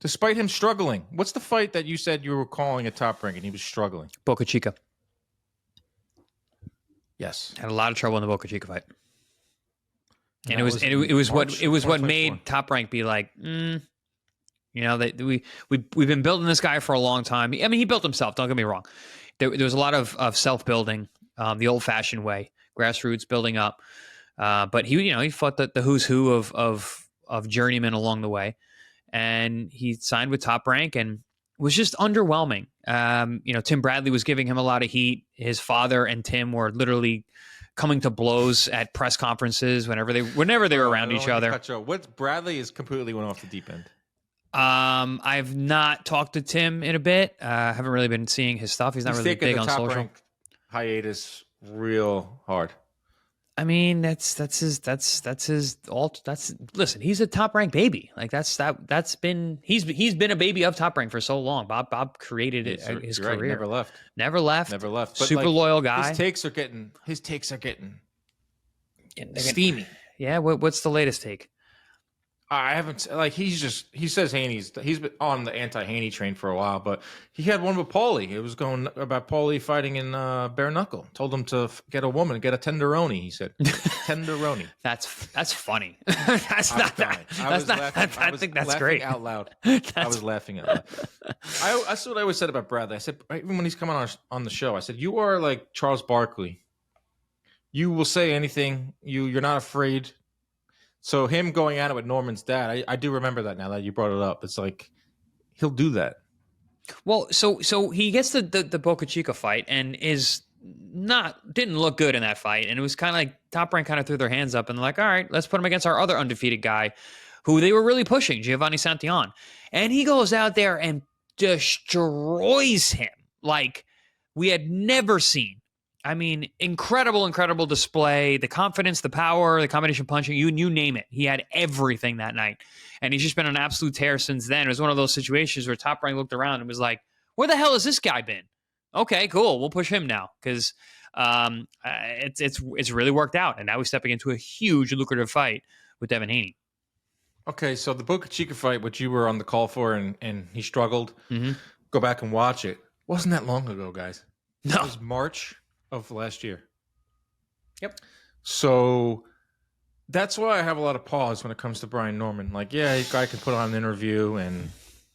Despite him struggling. What's the fight that you said you were calling a Top Rank and he was struggling? Boca Chica. Yes. Had a lot of trouble in the Boca Chica fight. And it was what made Top Rank be like, we've been building this guy for a long time. I mean, he built himself. Don't get me wrong. There was a lot of self building, the old fashioned way, grassroots building up. But he fought the who's who of journeymen along the way, and he signed with Top Rank and was just underwhelming. Tim Bradley was giving him a lot of heat. His father and Tim were literally coming to blows at press conferences whenever they were around each other. What Bradley is completely went off the deep end. I've not talked to Tim in a bit. Haven't really been seeing his stuff. He's not really big on social. Rank hiatus real hard. I mean, listen, he's a Top Rank baby. Like he's been a baby of Top Rank for so long. Bob created his career. Right. Never left. But super loyal guy. His takes are getting steamy. Yeah. What's the latest take? I haven't like he says he's been on the anti-Haney train for a while, but he had one with Paulie. It was going about Paulie fighting in bare knuckle. Told him to get a woman, get a tenderoni. He said tenderoni. That's funny. That's not that. I think that's great. Out loud. I was laughing out loud. That's what I always said about Bradley. I said even when he's coming on the show, I said you are like Charles Barkley. You will say anything. You're not afraid. So him going at it with Norman's dad, I do remember that now that you brought it up. It's like he'll do that. Well, so he gets the Boca Chica fight and didn't look good in that fight. And it was kind of like Top Rank kind of threw their hands up and they're like, all right, let's put him against our other undefeated guy who they were really pushing, Giovanni Santillan. And he goes out there and destroys him like we had never seen. I mean, incredible display. The confidence, the power, the combination punching, you name it. He had everything that night. And he's just been on an absolute tear since then. It was one of those situations where Top Rank looked around and was like, where the hell has this guy been? Okay, cool. We'll push him now because it's really worked out. And now he's stepping into a huge lucrative fight with Devin Haney. Okay, so the Boca Chica fight, which you were on the call for and he struggled, go back and watch it. Wasn't that long ago, guys. No. It was March of last year. Yep. So that's why I have a lot of pause when it comes to Brian Norman. Like, yeah, a guy can put on an interview, and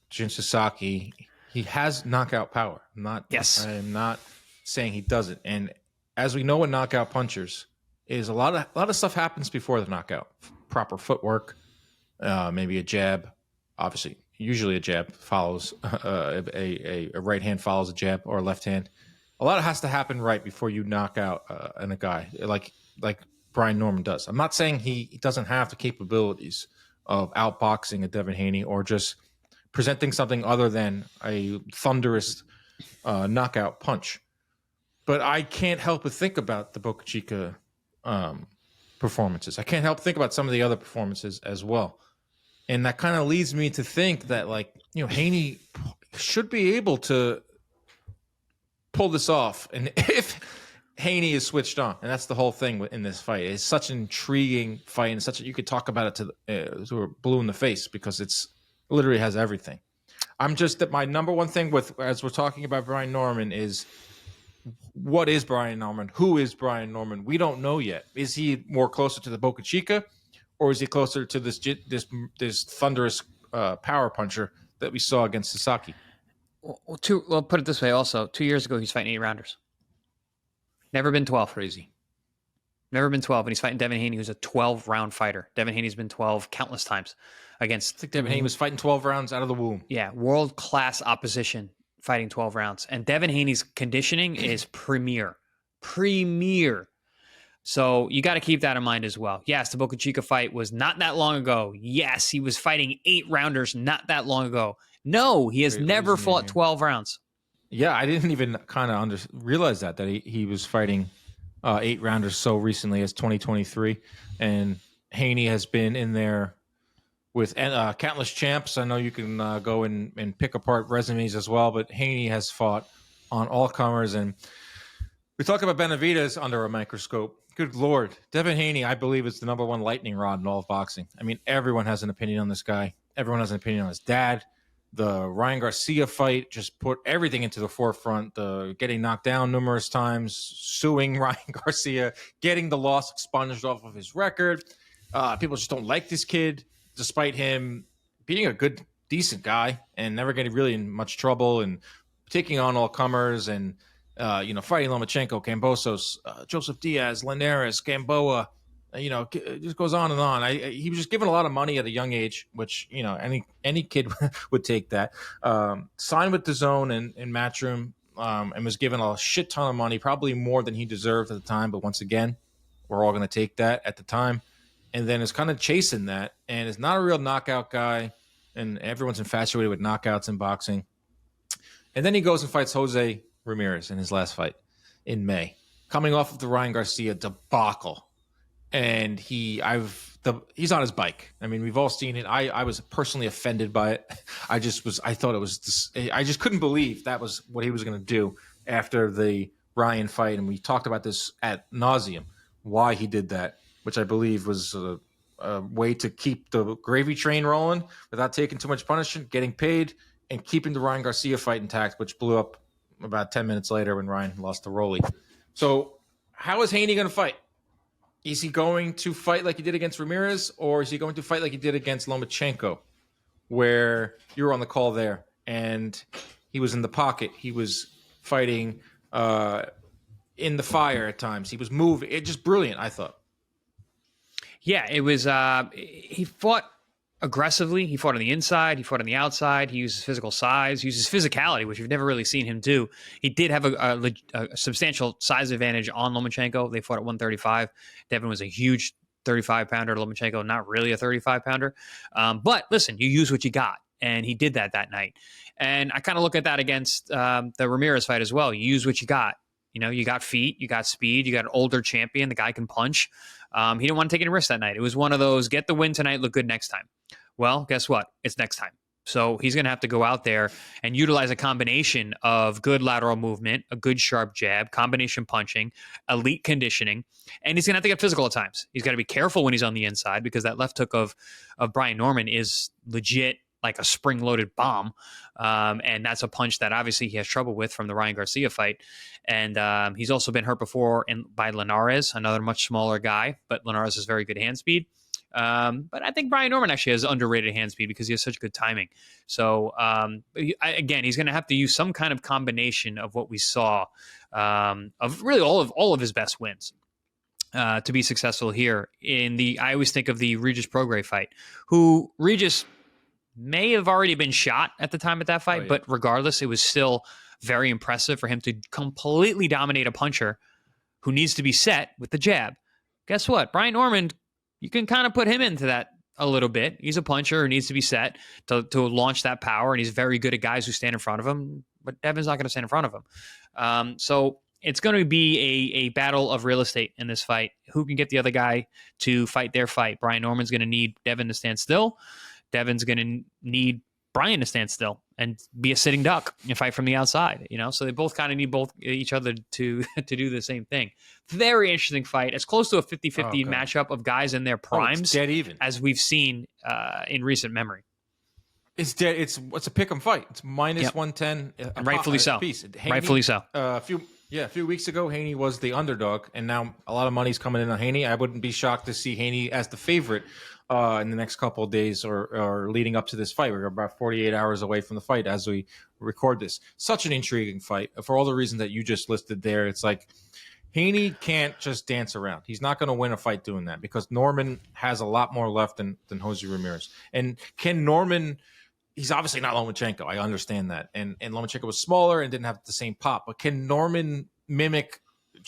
Jin Sasaki, he has knockout power. Yes. I am not saying he doesn't. And as we know with knockout punchers, is a lot of stuff happens before the knockout. Proper footwork, maybe a jab. Obviously, usually a jab follows a right hand follows a jab or a left hand. A lot has to happen right before you knock out a guy like Brian Norman does. I'm not saying he doesn't have the capabilities of outboxing a Devin Haney or just presenting something other than a thunderous knockout punch. But I can't help but think about the Boca Chica performances. I can't help think about some of the other performances as well. And that kind of leads me to think that, like, Haney should be able to pull this off. And if Haney is switched on, and that's the whole thing in this fight, it's such an intriguing fight, and you could talk about it to blue in the face because it's literally has everything. I'm just that my number one thing as we're talking about Brian Norman is, what is Brian Norman? Who is Brian Norman? We don't know yet. Is he more closer to the Boca Chica, or is he closer to this thunderous power puncher that we saw against Sasaki? Well, put it this way also. 2 years ago, he's fighting 8-rounders. Never been 12. Crazy. Never been 12. And he's fighting Devin Haney, who's a 12-round fighter. Devin Haney's been 12 countless times against... I think Devin Haney was fighting 12 rounds out of the womb. Yeah, world-class opposition fighting 12 rounds. And Devin Haney's conditioning is premier. So you got to keep that in mind as well. Yes, the Boca Chica fight was not that long ago. Yes, he was fighting 8-rounders not that long ago. No, he has never fought 12 rounds. Yeah, I didn't even kind of realize that he was fighting 8-rounders so recently as 2023. And Haney has been in there with countless champs. I know you can go and pick apart resumes as well, but Haney has fought on all comers. And we talk about Benavidez under a microscope. Good Lord. Devin Haney, I believe, is the number one lightning rod in all of boxing. I mean, everyone has an opinion on this guy. Everyone has an opinion on his dad. The Ryan Garcia fight just put everything into the forefront. Getting knocked down numerous times, suing Ryan Garcia, getting the loss expunged off of his record. People just don't like this kid, despite him being a good, decent guy and never getting really in much trouble and taking on all comers and fighting Lomachenko, Kambosos, Joseph Diaz, Linares, Gamboa. It just goes on and on. He was just given a lot of money at a young age, which, any kid would take that. Signed with DAZN and Matchroom and was given a shit ton of money, probably more than he deserved at the time. But once again, we're all going to take that at the time. And then is kind of chasing that and is not a real knockout guy. And everyone's infatuated with knockouts in boxing. And then he goes and fights Jose Ramirez in his last fight in May, coming off of the Ryan Garcia debacle. And he's on his bike. I mean, we've all seen it. I was personally offended by it. I just couldn't believe that was what he was going to do after the Ryan fight. And we talked about this ad nauseum, why he did that, which I believe was a way to keep the gravy train rolling without taking too much punishment, getting paid, and keeping the Ryan Garcia fight intact, which blew up about 10 minutes later when Ryan lost to Rolly. So how is Haney going to fight? Is he going to fight like he did against Ramirez, or is he going to fight like he did against Lomachenko, where you were on the call there and he was in the pocket? He was fighting in the fire at times. He was moving. It just brilliant, I thought. Yeah, it was. He fought aggressively. He fought on the inside. He fought on the outside. He used his physical size, used his physicality, which you've never really seen him do. He did have a substantial size advantage on Lomachenko. They fought at 135. Devin was a huge 35-pounder. Lomachenko, not really a 35-pounder. But listen, you use what you got. And he did that night. And I kind of look at that against the Ramirez fight as well. You use what you got. You know, you got feet, you got speed, you got an older champion. The guy can punch. He didn't want to take any risks that night. It was one of those, get the win tonight, look good next time. Well, guess what? It's next time. So he's going to have to go out there and utilize a combination of good lateral movement, a good sharp jab, combination punching, elite conditioning, and he's going to have to get physical at times. He's got to be careful when he's on the inside because that left hook of Brian Norman is legit like a spring-loaded bomb, and that's a punch that obviously he has trouble with from the Ryan Garcia fight. And he's also been hurt before by Linares, another much smaller guy, but Linares has very good hand speed. But I think Brian Norman actually has underrated hand speed because he has such good timing. So again, he's going to have to use some kind of combination of what we saw of really all of his best wins to be successful here. I always think of the Regis Prograis fight, who Regis may have already been shot at the time of that fight, but regardless, it was still very impressive for him to completely dominate a puncher who needs to be set with the jab. Guess what? Brian Norman, you can kind of put him into that a little bit. He's a puncher who needs to be set to launch that power, and he's very good at guys who stand in front of him, but Devin's not going to stand in front of him. So it's going to be a battle of real estate in this fight. Who can get the other guy to fight their fight? Brian Norman's going to need Devin to stand still. Devin's going to need Brian to stand still and be a sitting duck and fight from the outside, you know? So they both kind of need each other to do the same thing. Very interesting fight. It's close to a 50-50 matchup of guys in their primes. It's dead even. As we've seen in recent memory. It's dead. It's a pick 'em fight. It's minus 110. Rightfully so. Haney, rightfully so. A few weeks ago, Haney was the underdog, and now a lot of money's coming in on Haney. I wouldn't be shocked to see Haney as the favorite in the next couple of days or leading up to this fight. We're about 48 hours away from the fight as we record this. Such an intriguing fight for all the reasons that you just listed there. It's like Haney can't just dance around. He's not going to win a fight doing that because Norman has a lot more left than Jose Ramirez. And can Norman... He's obviously not Lomachenko. I understand that. And Lomachenko was smaller and didn't have the same pop. But can Norman mimic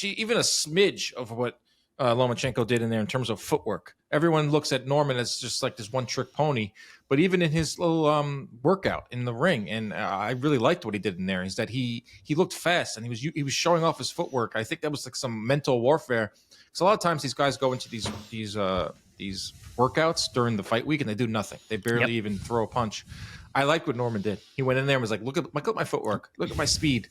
even a smidge of what Lomachenko did in there in terms of footwork? Everyone looks at Norman as just like this one-trick pony. But even in his little workout in the ring, and I really liked what he did in there, is that he looked fast and he was showing off his footwork. I think that was like some mental warfare. Because a lot of times these guys go into these workouts during the fight week and they do nothing. They barely even throw a punch. I like what Norman did. He went in there and was like, look at my footwork. Look at my speed.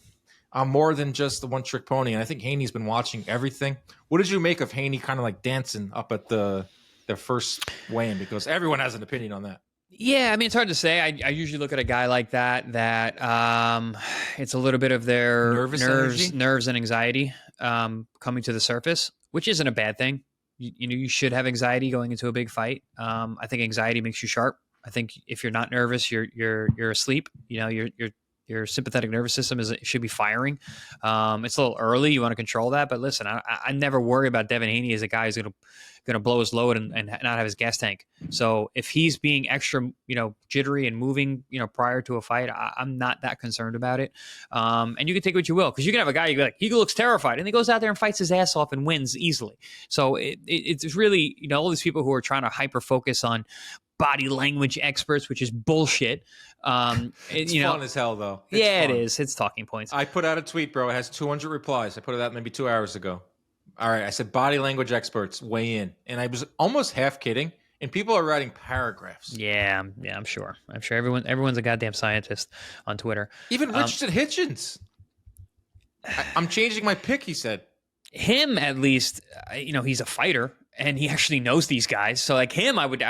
I'm more than just the one-trick pony. And I think Haney's been watching everything. What did you make of Haney kind of like dancing up at their first weigh-in? Because everyone has an opinion on that. Yeah, I mean, it's hard to say. I usually look at a guy like that it's a little bit of their nerves and anxiety coming to the surface, which isn't a bad thing. You should have anxiety going into a big fight. I think anxiety makes you sharp. I think if you're not nervous, you're asleep. You know, your sympathetic nervous system should be firing. It's a little early. You want to control that, but listen, I never worry about Devin Haney as a guy who's going to blow his load and not have his gas tank. So if he's being extra, jittery and moving, prior to a fight, I'm not that concerned about it. And you can take what you will, because you can have a guy you be like, he looks terrified, and he goes out there and fights his ass off and wins easily. So it's really, all these people who are trying to hyper focus on body language experts, which is bullshit. It's fun as hell, though. It's fun. It is. It's talking points. I put out a tweet, bro. It has 200 replies. I put it out maybe 2 hours ago. All right. I said body language experts weigh in. And I was almost half kidding. And people are writing paragraphs. Yeah, I'm sure. Everyone's a goddamn scientist on Twitter. Even Richardson Hitchens. I'm changing my pick, he said. Him, at least, he's a fighter. and he actually knows these guys. So like him, I would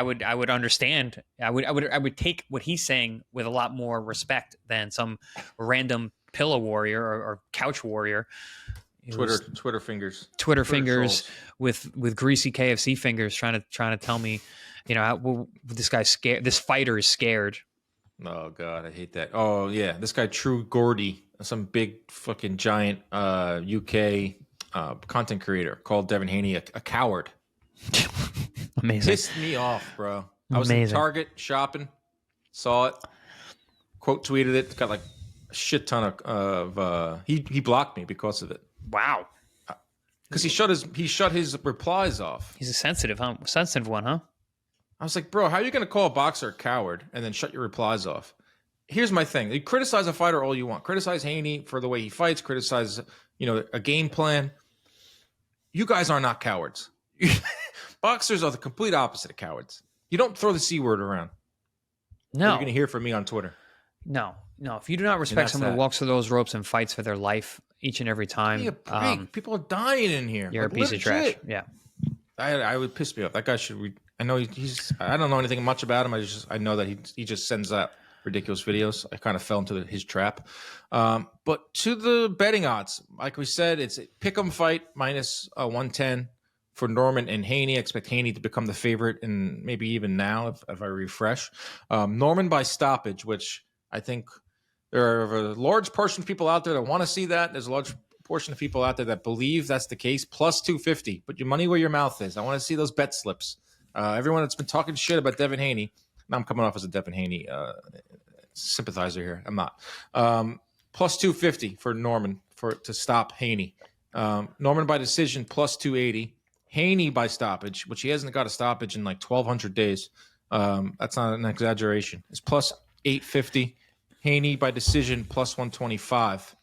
understand. I would take what he's saying with a lot more respect than some random pillow warrior or couch warrior. Twitter fingers trolls. with greasy KFC fingers trying to tell me, this guy's scared. This fighter is scared. Oh God, I hate that. Oh yeah, this guy True Gordy, some big fucking giant UK content creator called Devin Haney a coward. Amazing. Pissed me off, bro. I was in Target shopping, saw it, quote tweeted it. Got like a shit ton of he blocked me because of it. Wow. Because he shut his replies off. He's a sensitive one, huh? I was like, bro, how are you going to call a boxer a coward and then shut your replies off? Here's my thing. You criticize a fighter all you want. Criticize Haney for the way he fights. Criticize, a game plan. You guys are not cowards. Boxers are the complete opposite of cowards. You don't throw the C word around. No. You're going to hear from me on Twitter. No. If you do not respect someone who walks through those ropes and fights for their life each and every time. Give me a break. People are dying in here. You're a piece of trash. Yeah. I would piss me off. That guy should. I know he's. I don't know anything much about him. I know that he just sends out ridiculous videos. I kind of fell into his trap. But to the betting odds, like we said, it's a pick'em fight minus 110 for Norman and Haney. I expect Haney to become the favorite, and maybe even now if I refresh. Norman by stoppage, which I think there are a large portion of people out there that want to see that. There's a large portion of people out there that believe that's the case. Plus 250. Put your money where your mouth is. I want to see those bet slips. Everyone that's been talking shit about Devin Haney. Now I'm coming off as a Devin Haney sympathizer here. I'm not. Plus 250 for Norman to stop Haney. Norman by decision plus 280. Haney by stoppage, which he hasn't got a stoppage in like 1,200 days. That's not an exaggeration. It's plus 850. Haney by decision plus 125.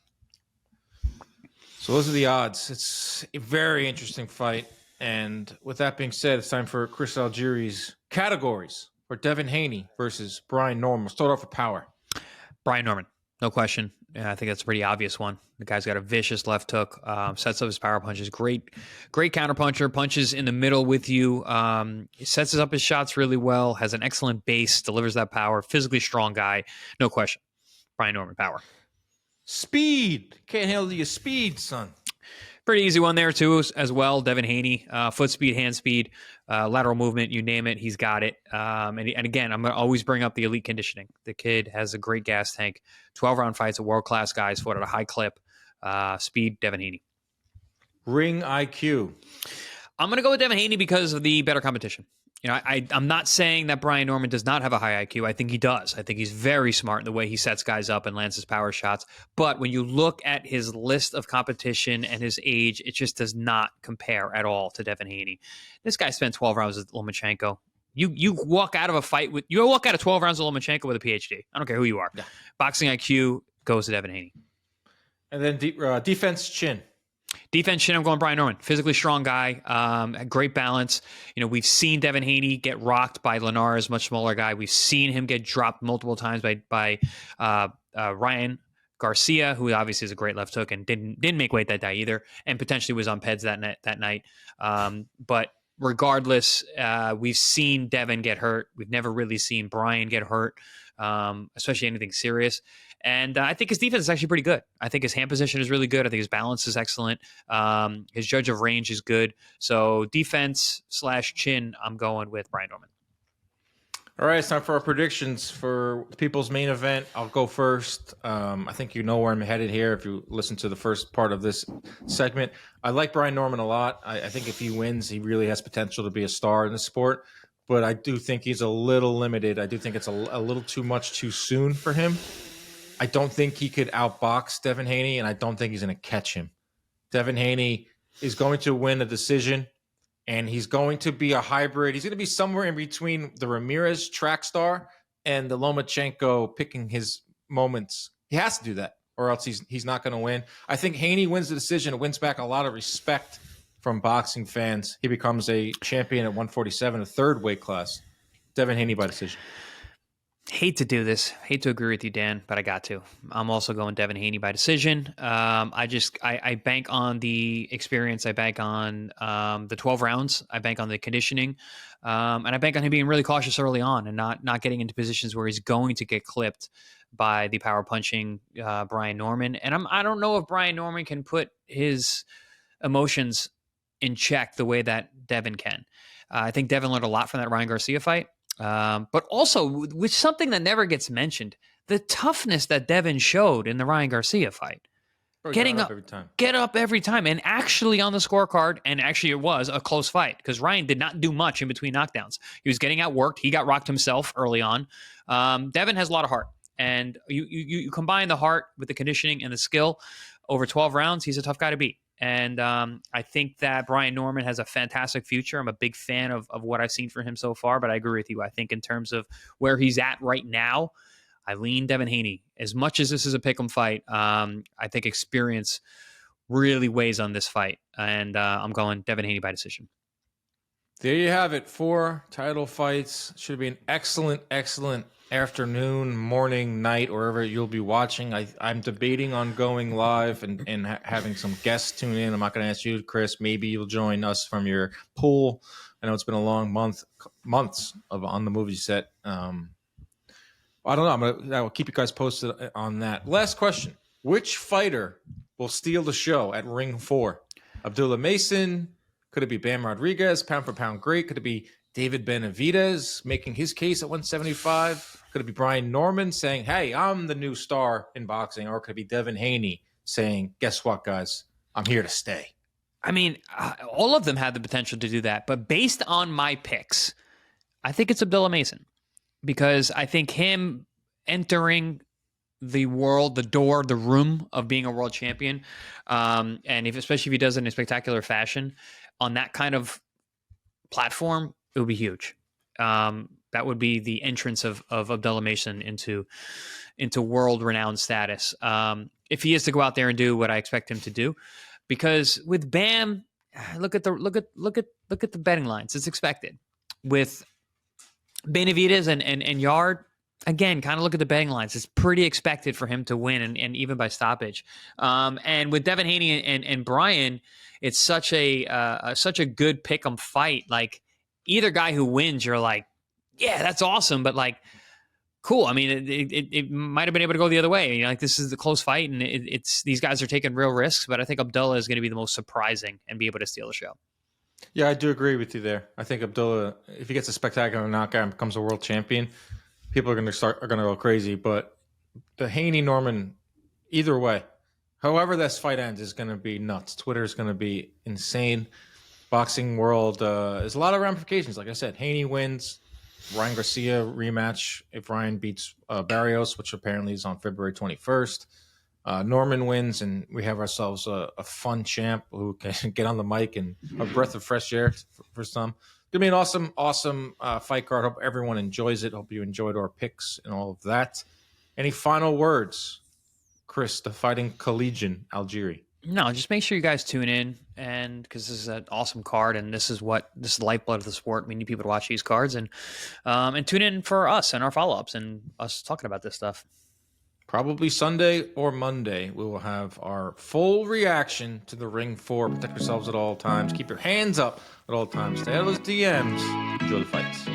So those are the odds. It's a very interesting fight. And with that being said, it's time for Chris Algieri's categories for Devin Haney versus Brian Norman. We'll start off with power. Brian Norman, no question. Yeah, I think that's a pretty obvious one. The guy's got a vicious left hook, sets up his power punches. Great counter puncher, punches in the middle with you. He sets up his shots really well, has an excellent base, delivers that power, physically strong guy. No question. Brian Norman, power. Speed. Can't handle your speed, son. Pretty easy one there, too, as well. Devin Haney, foot speed, hand speed, lateral movement, you name it, he's got it. And again, I'm going to always bring up the elite conditioning. The kid has a great gas tank. 12-round fights, a world-class guy, fought at a high clip. Speed, Devin Haney. Ring IQ. I'm going to go with Devin Haney because of the better competition. I'm not saying that Brian Norman does not have a high IQ. I think he does. I think he's very smart in the way he sets guys up and lands his power shots. But when you look at his list of competition and his age, it just does not compare at all to Devin Haney. This guy spent 12 rounds with Lomachenko. You walk out of a fight with 12 rounds with Lomachenko with a PhD. I don't care who you are. Yeah. Boxing IQ goes to Devin Haney. And then defense chin. Defense chin, I'm going Brian Norman. Physically strong guy, great balance. We've seen Devin Haney get rocked by Linares, much smaller guy. We've seen him get dropped multiple times by Ryan Garcia, who obviously is a great left hook and didn't make weight that day either, and potentially was on PEDs that night. But regardless, we've seen Devin get hurt. We've never really seen Brian get hurt, especially anything serious. And I think his defense is actually pretty good. I think his hand position is really good. I think his balance is excellent. His judge of range is good. So defense/chin, I'm going with Brian Norman. All right, it's time for our predictions for the people's main event. I'll go first. I think you know where I'm headed here if you listen to the first part of this segment. I like Brian Norman a lot. I think if he wins, he really has potential to be a star in the sport. But I do think he's a little limited. I do think it's a little too much too soon for him. I don't think he could outbox Devin Haney, and I don't think he's going to catch him. Devin Haney is going to win a decision, and he's going to be a hybrid. He's going to be somewhere in between the Ramirez track star and the Lomachenko picking his moments. He has to do that, or else he's not going to win. I think Haney wins the decision and wins back a lot of respect from boxing fans. He becomes a champion at 147, a third weight class. Devin Haney by decision. Hate to do this. Hate to agree with you, Dan, but I got to. I'm also going Devin Haney by decision. I bank on the experience. I bank on the 12 rounds. I bank on the conditioning. And I bank on him being really cautious early on and not getting into positions where he's going to get clipped by the power punching Brian Norman. And I don't know if Brian Norman can put his emotions in check the way that Devin can. I think Devin learned a lot from that Ryan Garcia fight. But also, with something that never gets mentioned, the toughness that Devin showed in the Ryan Garcia fight. Getting up every time. Get up every time. And actually on the scorecard, and actually it was a close fight because Ryan did not do much in between knockdowns. He was getting outworked. He got rocked himself early on. Devin has a lot of heart. And you combine the heart with the conditioning and the skill over 12 rounds, he's a tough guy to beat. And I think that Brian Norman has a fantastic future. I'm a big fan of what I've seen from him so far, but I agree with you. I think in terms of where he's at right now, I lean Devin Haney. As much as this is a pick'em fight, I think experience really weighs on this fight. And I'm going Devin Haney by decision. There you have it. 4 title fights. Should be an excellent afternoon, morning, night, wherever you'll be watching. I'm debating on going live and having some guests tune in. I'm not going to ask you, Chris. Maybe you'll join us from your pool. I know it's been a long months on the movie set. I don't know. I will keep you guys posted on that. Last question. Which fighter will steal the show at Ring 4? Abdullah Mason? Could it be Bam Rodriguez, pound for pound great? Could it be David Benavidez making his case at 175? Could it be Brian Norman saying, hey, I'm the new star in boxing? Or could it be Devin Haney saying, guess what, guys? I'm here to stay? I mean, all of them had the potential to do that. But based on my picks, I think it's Abdullah Mason. Because I think him entering the world, the door, the room of being a world champion, and especially if he does it in a spectacular fashion, on that kind of platform, it would be huge. That would be the entrance of Abdullah Mason into world-renowned status. If he is to go out there and do what I expect him to do, because with Bam, look at the betting lines. It's expected. With Benavidez and Yarde, again, kind of look at the betting lines. It's pretty expected for him to win, and even by stoppage. And with Devin Haney and Brian, it's such a good pick'em fight. Like either guy who wins, you're like, yeah, that's awesome. But like, cool. I mean, it might have been able to go the other way. You know, like this is the close fight, and it's these guys are taking real risks. But I think Abdullah is going to be the most surprising and be able to steal the show. Yeah, I do agree with you there. I think Abdullah, if he gets a spectacular knockout and becomes a world champion, people are going to go crazy. But the Haney Norman, either way, however this fight ends, is going to be nuts. Twitter is going to be insane. Boxing world is a lot of ramifications. Like I said, Haney wins. Ryan Garcia rematch if Ryan beats Barrios, which apparently is on February 21st. Norman wins, and we have ourselves a fun champ who can get on the mic and a breath of fresh air for some. Gonna be an awesome fight card. Hope everyone enjoys it. Hope you enjoyed our picks and all of that. Any final words, Chris, the Fighting Collegian Algieri? No, just make sure you guys tune in, and because this is an awesome card, and this is the lifeblood of the sport. We need people to watch these cards, and tune in for us and our follow-ups and us talking about this stuff. Probably Sunday or Monday, we will have our full reaction to the Ring 4. Protect yourselves at all times. Keep your hands up at all times. Stay out of those DMs. Enjoy the fights.